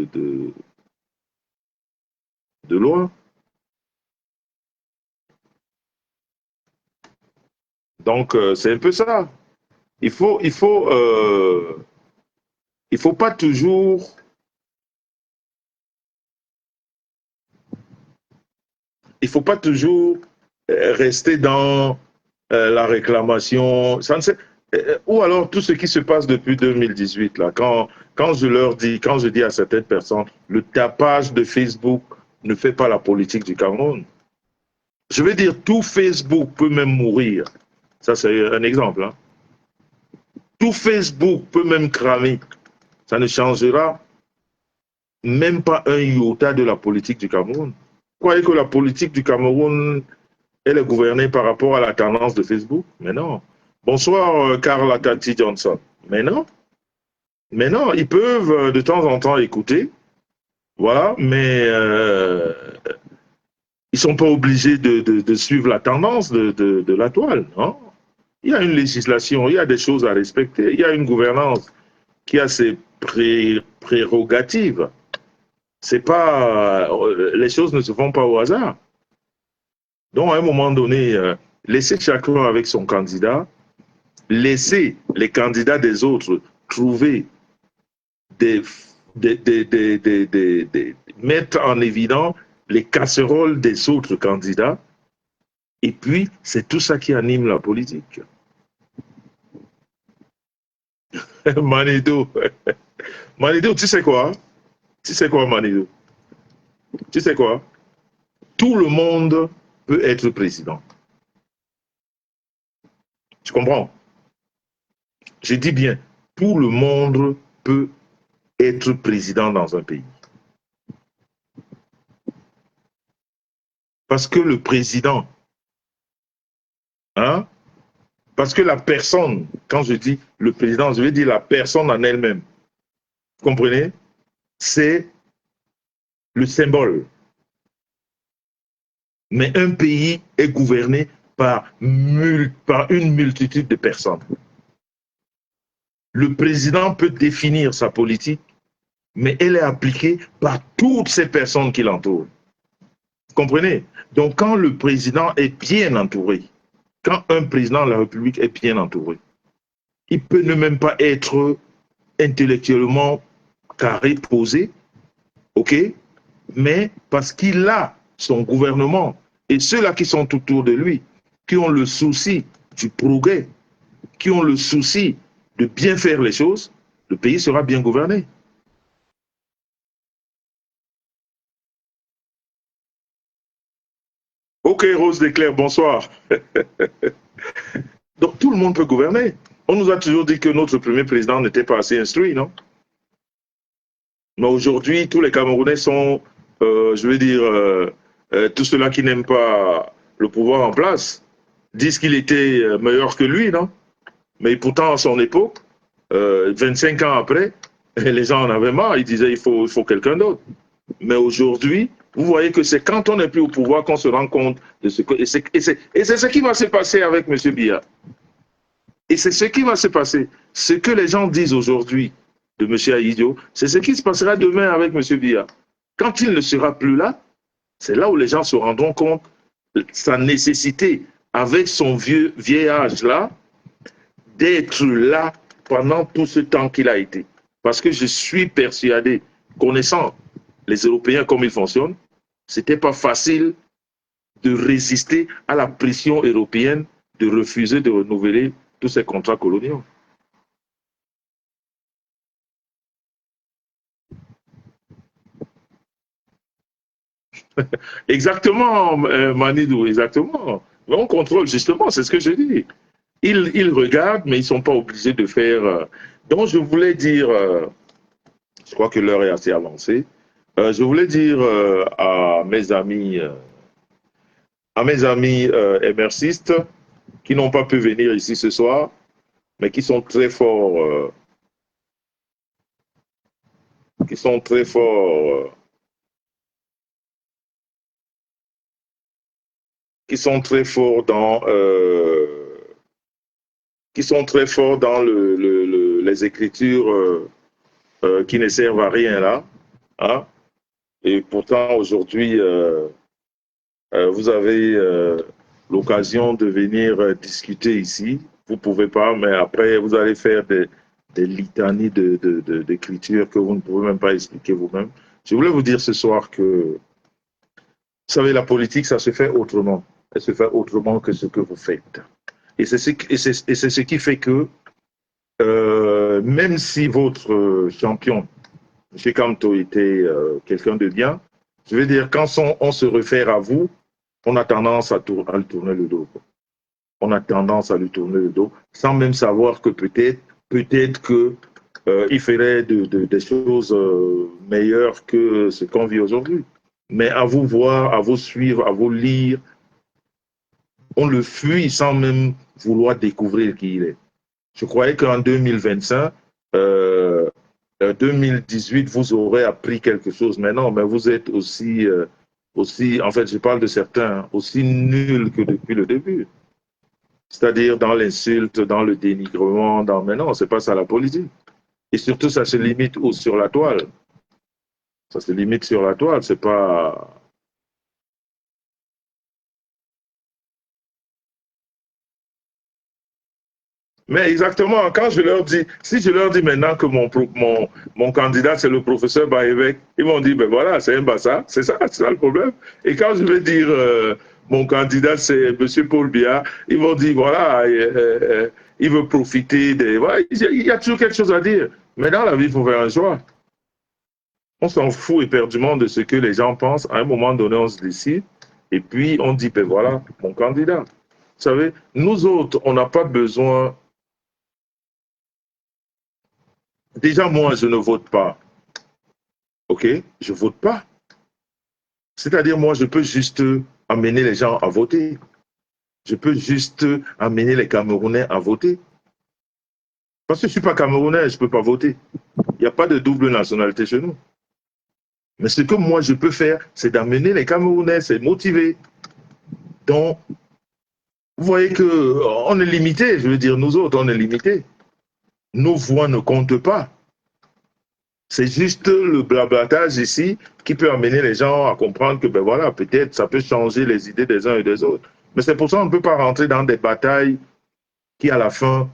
loi. Donc, c'est un peu ça. Il faut pas toujours rester dans la réclamation. Ça ne sait, ou alors tout ce qui se passe depuis 2018 là. Quand je dis à certaines personnes, le tapage de Facebook ne fait pas la politique du Cameroun. Je veux dire, tout Facebook peut même mourir. Ça, c'est un exemple. Hein. Tout Facebook peut même cramer. Ça ne changera même pas un iota de la politique du Cameroun. croyez que la politique du Cameroun, elle est gouvernée par rapport à la tendance de Facebook? Mais non. Bonsoir, Karl Atati Johnson. Mais non. Mais non, ils peuvent de temps en temps écouter, voilà, mais ils ne sont pas obligés de suivre la tendance de la toile. Non. Il y a une législation, il y a des choses à respecter, il y a une gouvernance qui a ses prérogatives. C'est pas, les choses ne se font pas au hasard. Donc, à un moment donné, laissez chacun avec son candidat, laissez les candidats des autres trouver mettre en évidence les casseroles des autres candidats. Et puis, c'est tout ça qui anime la politique. Manido, Manido, tu sais quoi? Tu sais quoi, Manido? Tu sais quoi? Tout le monde peut être président. Tu comprends? Je dis bien, tout le monde peut être président dans un pays. Parce que le président, hein, parce que la personne, quand je dis le président, je veux dire la personne en elle-même. Vous comprenez? C'est le symbole. Mais un pays est gouverné par une multitude de personnes. Le président peut définir sa politique, mais elle est appliquée par toutes ces personnes qui l'entourent. Vous comprenez? Donc, quand le président est bien entouré, quand un président de la République est bien entouré, il peut ne même pas être intellectuellement carré, posé, ok? Mais parce qu'il a son gouvernement et ceux-là qui sont autour de lui, qui ont le souci du progrès, qui ont le souci de bien faire les choses, le pays sera bien gouverné. Ok, Rose Desclercs, bonsoir. Donc tout le monde peut gouverner. On nous a toujours dit que notre premier président n'était pas assez instruit, non? Mais aujourd'hui, tous les Camerounais sont, je veux dire, tous ceux-là qui n'aiment pas le pouvoir en place disent qu'il était meilleur que lui, non? Mais pourtant, à son époque, 25 ans après, les gens en avaient marre, ils disaient il faut quelqu'un d'autre. Mais aujourd'hui, vous voyez que c'est quand on n'est plus au pouvoir qu'on se rend compte de ce que... Et c'est ce qui va se passer avec M. Biya. Et c'est ce qui va se passer. Ce que les gens disent aujourd'hui de M. Ahidjo, c'est ce qui se passera demain avec M. Biya. Quand il ne sera plus là, c'est là où les gens se rendront compte de sa nécessité, avec son vieil âge-là, d'être là pendant tout ce temps qu'il a été. Parce que je suis persuadé, connaissant les Européens comme ils fonctionnent, ce n'était pas facile de résister à la pression européenne de refuser de renouveler tous ces contrats coloniaux. Exactement, Manidou, exactement. Mais on contrôle justement, c'est ce que je dis. Ils regardent, mais ils ne sont pas obligés de faire. Donc, je voulais dire, je crois que l'heure est assez avancée, je voulais dire à mes amis émercistes qui n'ont pas pu venir ici ce soir, mais qui sont très forts, qui sont très forts, qui sont très forts dans, qui sont très forts dans les écritures qui ne servent à rien là. Hein? Et pourtant, aujourd'hui, vous avez l'occasion de venir discuter ici. Vous ne pouvez pas, mais après, vous allez faire des litanies d'écriture que vous ne pouvez même pas expliquer vous-même. Je voulais vous dire ce soir que, vous savez, la politique, ça se fait autrement. Elle se fait autrement que ce que vous faites. Et c'est ce qui fait que, même si votre champion, M. Kamto, était quelqu'un de bien, je veux dire, quand on se réfère à vous, on a tendance à lui tourner le dos. On a tendance à lui tourner le dos, sans même savoir que peut-être qu'il ferait des choses meilleures que ce qu'on vit aujourd'hui. Mais à vous voir, à vous suivre, à vous lire, on le fuit sans même vouloir découvrir qui il est. Je croyais qu'en 2025, 2018, vous aurez appris quelque chose. Mais non, mais vous êtes aussi, en fait, je parle de certains, hein, aussi nuls que depuis le début. C'est-à-dire dans l'insulte, dans le dénigrement, mais non, c'est pas ça la politique. Et surtout, ça se limite sur la toile. Ça se limite sur la toile, c'est pas. Mais exactement, quand je leur dis, si je leur dis maintenant que mon candidat c'est le professeur Baïvek, ils m'ont dit, ben voilà, c'est un bassa, c'est ça le problème. Et quand je vais dire, mon candidat c'est M. Paul Biya, ils m'ont dit, voilà, il veut profiter des. Voilà, il y a toujours quelque chose à dire. Mais dans la vie, il faut faire un choix. On s'en fout éperdument de ce que les gens pensent. À un moment donné, on se décide. Et puis, on dit, ben voilà, mon candidat. Vous savez, nous autres, on n'a pas besoin. Déjà, moi, je ne vote pas. OK? Je ne vote pas. C'est-à-dire, moi, je peux juste amener les gens à voter. Je peux juste amener les Camerounais à voter. Parce que je ne suis pas Camerounais, je ne peux pas voter. Il n'y a pas de double nationalité chez nous. Mais ce que moi, je peux faire, c'est d'amener les Camerounais, c'est motiver. Donc, vous voyez qu'on est limité, je veux dire, nous autres, on est limité. Nos voix ne comptent pas. C'est juste le blablatage ici qui peut amener les gens à comprendre que, ben voilà, peut-être ça peut changer les idées des uns et des autres. Mais c'est pour ça qu'on ne peut pas rentrer dans des batailles qui, à la fin,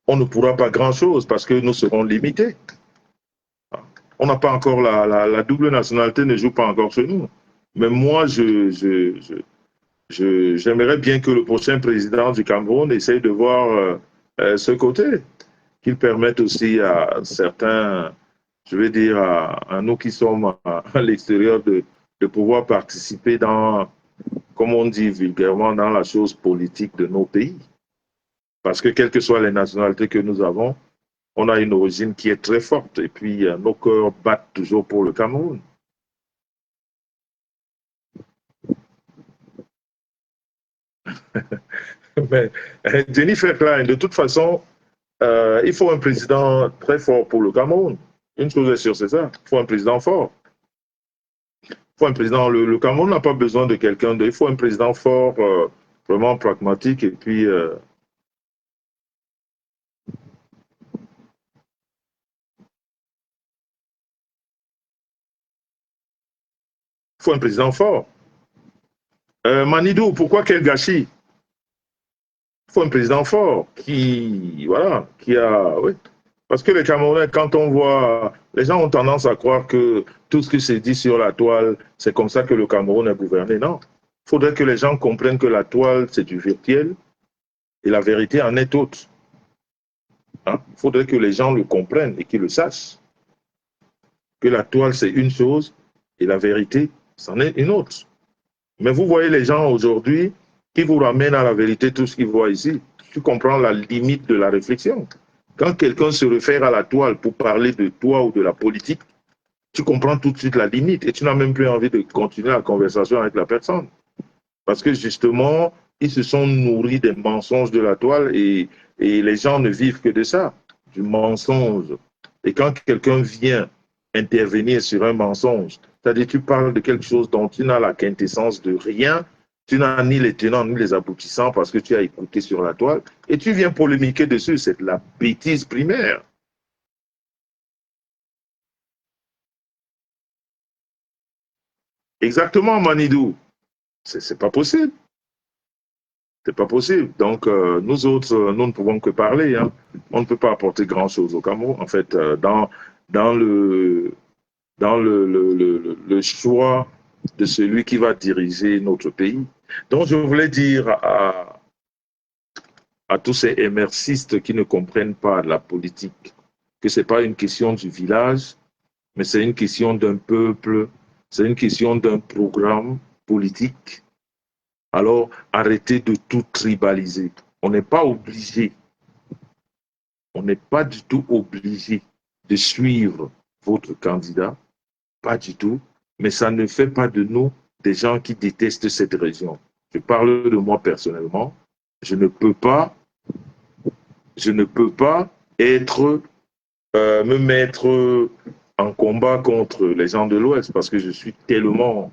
on ne pourra pas grand-chose parce que nous serons limités. On n'a pas encore la double nationalité ne joue pas encore chez nous. Mais moi, j'aimerais bien que le prochain président du Cameroun essaye de voir ce côté, qu'il permette aussi à certains, je vais dire à nous qui sommes à l'extérieur, de pouvoir participer dans, comme on dit vulgairement, dans la chose politique de nos pays. Parce que quelles que soient les nationalités que nous avons, on a une origine qui est très forte et puis nos cœurs battent toujours pour le Cameroun. Mais Jennifer Klein, de toute façon, il faut un président très fort pour le Cameroun. Une chose est sûre, c'est ça. Il faut un président fort. Il faut un président. Le Cameroun n'a pas besoin de quelqu'un de. Il faut un président fort, vraiment pragmatique. Et puis, il faut un président fort. Manidou, pourquoi quel gâchis? Il faut un président fort qui, voilà, qui a. Oui. Parce que les Camerounais, quand on voit. Les gens ont tendance à croire que tout ce qui se dit sur la toile, c'est comme ça que le Cameroun est gouverné. Non. Il faudrait que les gens comprennent que la toile, c'est du virtuel et la vérité en est autre. Hein? Il faudrait que les gens le comprennent et qu'ils le sachent. Que la toile, c'est une chose et la vérité, c'en est une autre. Mais vous voyez les gens aujourd'hui qui vous ramènent à la vérité tout ce qu'ils voient ici. Tu comprends la limite de la réflexion. Quand quelqu'un se réfère à la toile pour parler de toi ou de la politique, tu comprends tout de suite la limite et tu n'as même plus envie de continuer la conversation avec la personne. Parce que justement, ils se sont nourris des mensonges de la toile et les gens ne vivent que de ça, du mensonge. Et quand quelqu'un vient intervenir sur un mensonge, c'est-à-dire tu parles de quelque chose dont tu n'as la quintessence de rien, tu n'as ni les tenants ni les aboutissants parce que tu as écouté sur la toile, et tu viens polémiquer dessus, c'est de la bêtise primaire. Exactement, Manidou. C'est pas possible. C'est pas possible. Donc, nous autres, nous ne pouvons que parler. Hein. On ne peut pas apporter grand-chose au Cameroun. En fait, dans le choix de celui qui va diriger notre pays. Donc, je voulais dire à tous ces émercistes qui ne comprennent pas la politique que ce n'est pas une question du village, mais c'est une question d'un peuple, c'est une question d'un programme politique. Alors, arrêtez de tout tribaliser. On n'est pas obligé, on n'est pas du tout obligé de suivre votre candidat, pas du tout. mais ça ne fait pas de nous des gens qui détestent cette région. Je parle de moi personnellement. Je ne peux pas être, me mettre en combat contre les gens de l'Ouest parce que je suis tellement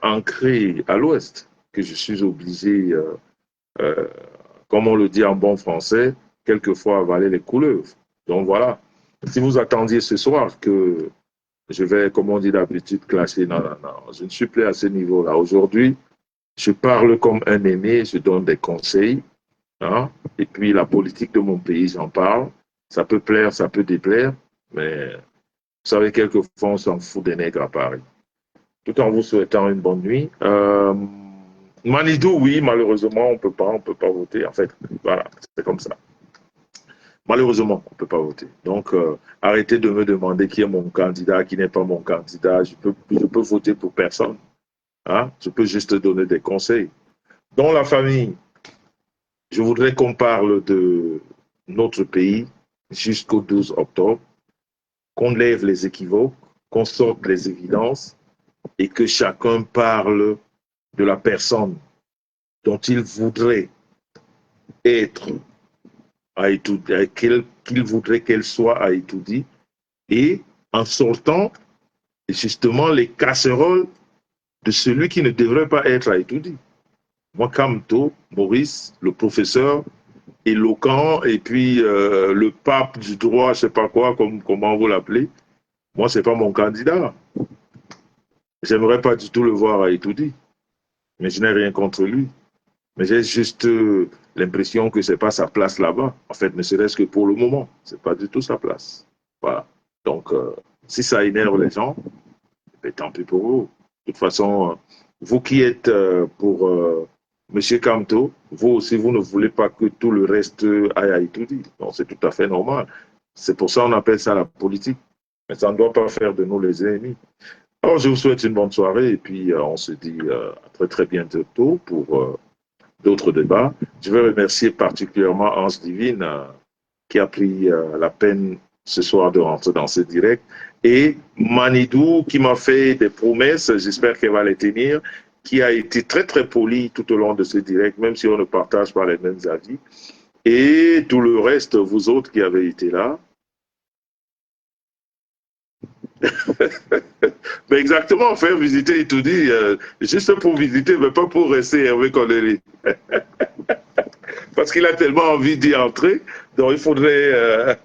ancré à l'Ouest que je suis obligé, euh, comme on le dit en bon français, quelquefois avaler les couleuvres. Donc voilà. Si vous attendiez ce soir que je vais, comme on dit d'habitude, clasher, non, non, non, je ne suis plus à ce niveau-là. Aujourd'hui, je parle comme un aîné, je donne des conseils, hein, et puis la politique de mon pays, j'en parle. Ça peut plaire, ça peut déplaire, mais vous savez, quelquefois, on s'en fout des nègres à Paris. Tout en vous souhaitant une bonne nuit. Manidou, oui, malheureusement, on peut pas voter. En fait, voilà, c'est comme ça. Malheureusement, on ne peut pas voter. Donc, arrêtez de me demander qui est mon candidat, qui n'est pas mon candidat. Je peux voter pour personne. Hein? Je peux juste donner des conseils. Dans la famille, je voudrais qu'on parle de notre pays jusqu'au 12 octobre, qu'on lève les équivoques, qu'on sorte les évidences et que chacun parle de la personne dont il voudrait être à étudier, qu'il voudrait qu'elle soit à étudier, et en sortant justement les casseroles de celui qui ne devrait pas être à étudier. Moi, Kamto, Maurice, le professeur, éloquent, et puis le pape du droit, je ne sais pas quoi, comment vous l'appelez, moi, ce n'est pas mon candidat. J'aimerais pas du tout le voir à étudier, mais je n'ai rien contre lui. Mais j'ai juste l'impression que ce n'est pas sa place là-bas. En fait, ne serait-ce que pour le moment. Ce n'est pas du tout sa place. Voilà. Donc, si ça énerve les gens, tant pis pour vous. De toute façon, vous qui êtes pour M. Kamto, vous aussi, vous ne voulez pas que tout le reste aille à étudier. Donc, c'est tout à fait normal. C'est pour ça qu'on appelle ça la politique. Mais ça ne doit pas faire de nous les ennemis. Alors, je vous souhaite une bonne soirée et puis on se dit à très très bientôt pour d'autres débats. Je veux remercier particulièrement Ange Divine qui a pris la peine ce soir de rentrer dans ce direct et Manidou qui m'a fait des promesses, j'espère qu'elle va les tenir, qui a été très très poli tout au long de ce direct, même si on ne partage pas les mêmes avis. Et tout le reste, vous autres qui avez été là. Mais exactement, faire visiter et tout dit, juste pour visiter, mais pas pour rester Hervé Condélé. Parce qu'il a tellement envie d'y entrer, donc il faudrait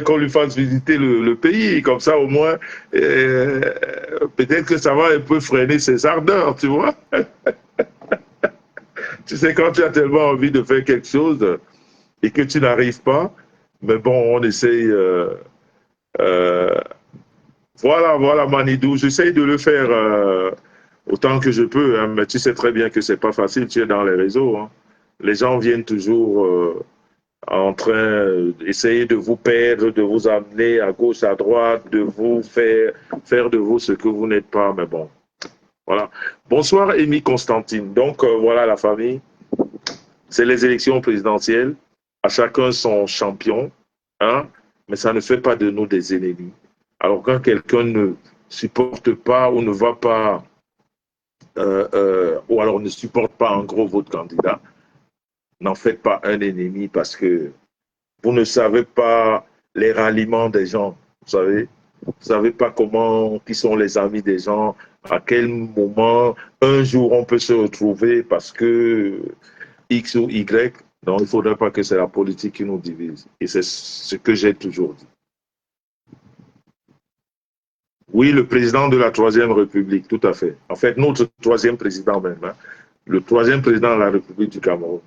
qu'on lui fasse visiter le pays, comme ça au moins, peut-être que ça va un peu freiner ses ardeurs, tu vois. Tu sais, quand tu as tellement envie de faire quelque chose et que tu n'arrives pas, mais bon, on essaye... Voilà, Manidou, j'essaye de le faire autant que je peux, hein, mais tu sais très bien que c'est pas facile, tu es dans les réseaux. Hein. Les gens viennent toujours en train d'essayer de vous perdre, de vous amener à gauche, à droite, de vous faire de vous ce que vous n'êtes pas, mais bon, voilà. Bonsoir, Amy Constantine. Donc, voilà la famille, c'est les élections présidentielles, à chacun son champion, hein, mais ça ne fait pas de nous des ennemis. Alors, quand quelqu'un ne supporte pas ou ne va pas, ou alors ne supporte pas en gros votre candidat, n'en faites pas un ennemi parce que vous ne savez pas les ralliements des gens. Vous savez pas qui sont les amis des gens, à quel moment, un jour on peut se retrouver parce que X ou Y. Donc, il ne faudrait pas que c'est la politique qui nous divise. Et c'est ce que j'ai toujours dit. Oui, le président de la Troisième République, tout à fait. En fait, notre troisième président même, hein, le troisième président de la République du Cameroun.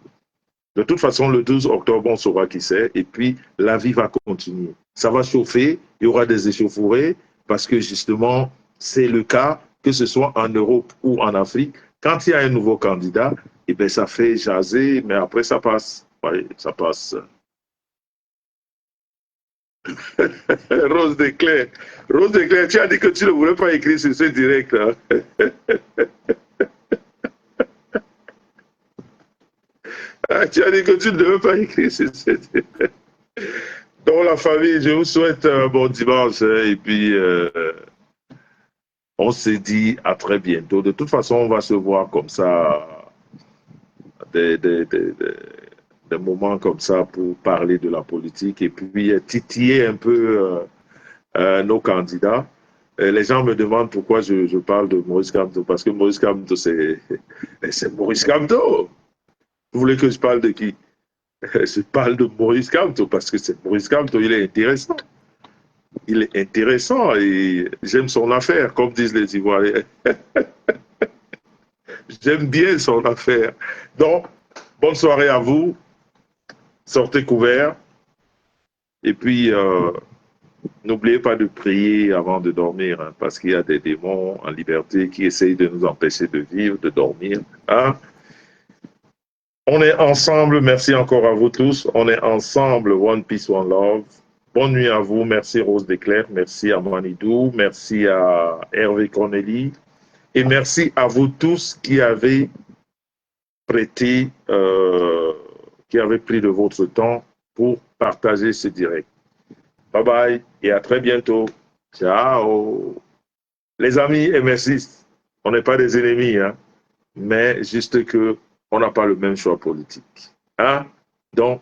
De toute façon, le 12 octobre, on saura qui c'est, et puis la vie va continuer. Ça va chauffer, il y aura des échauffourées, parce que justement, c'est le cas, que ce soit en Europe ou en Afrique. Quand il y a un nouveau candidat, eh bien, ça fait jaser, mais après, ça passe. Oui, ça passe. Rose Desclés. Rose Desclés, tu as dit que tu ne voulais pas écrire sur ce direct. Hein? Ah, tu as dit que tu ne devais pas écrire sur ce direct. Donc, la famille, je vous souhaite un bon dimanche. Hein, et puis, on se dit à très bientôt. De toute façon, on va se voir comme ça, des, des, des, des- des moments comme ça pour parler de la politique et puis titiller un peu nos candidats. Les gens me demandent pourquoi je parle de Maurice Kamto, parce que Maurice Kamto, c'est Maurice Kamto. Vous voulez que je parle de qui? Je parle de Maurice Kamto parce que c'est Maurice Kamto, il est intéressant. Il est intéressant et j'aime son affaire, comme disent les Ivoiriens. J'aime bien son affaire. Donc, bonne soirée à vous. Sortez couverts. Et puis, n'oubliez pas de prier avant de dormir, hein, parce qu'il y a des démons en liberté qui essayent de nous empêcher de vivre, de dormir. Hein. On est ensemble. Merci encore à vous tous. On est ensemble. One Peace, One Love. Bonne nuit à vous. Merci Rose Desclerc. Merci à Manidou. Merci à Hervé Corneli. Et merci à vous tous qui avez prêté, qui avez pris de votre temps pour partager ce direct. Bye bye et à très bientôt. Ciao. Les amis et merci. On n'est pas des ennemis, hein, mais juste que on n'a pas le même choix politique. Hein? Donc,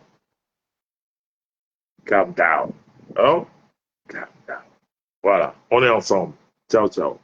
calm down. Hein? Calm down. Voilà, on est ensemble. Ciao, ciao.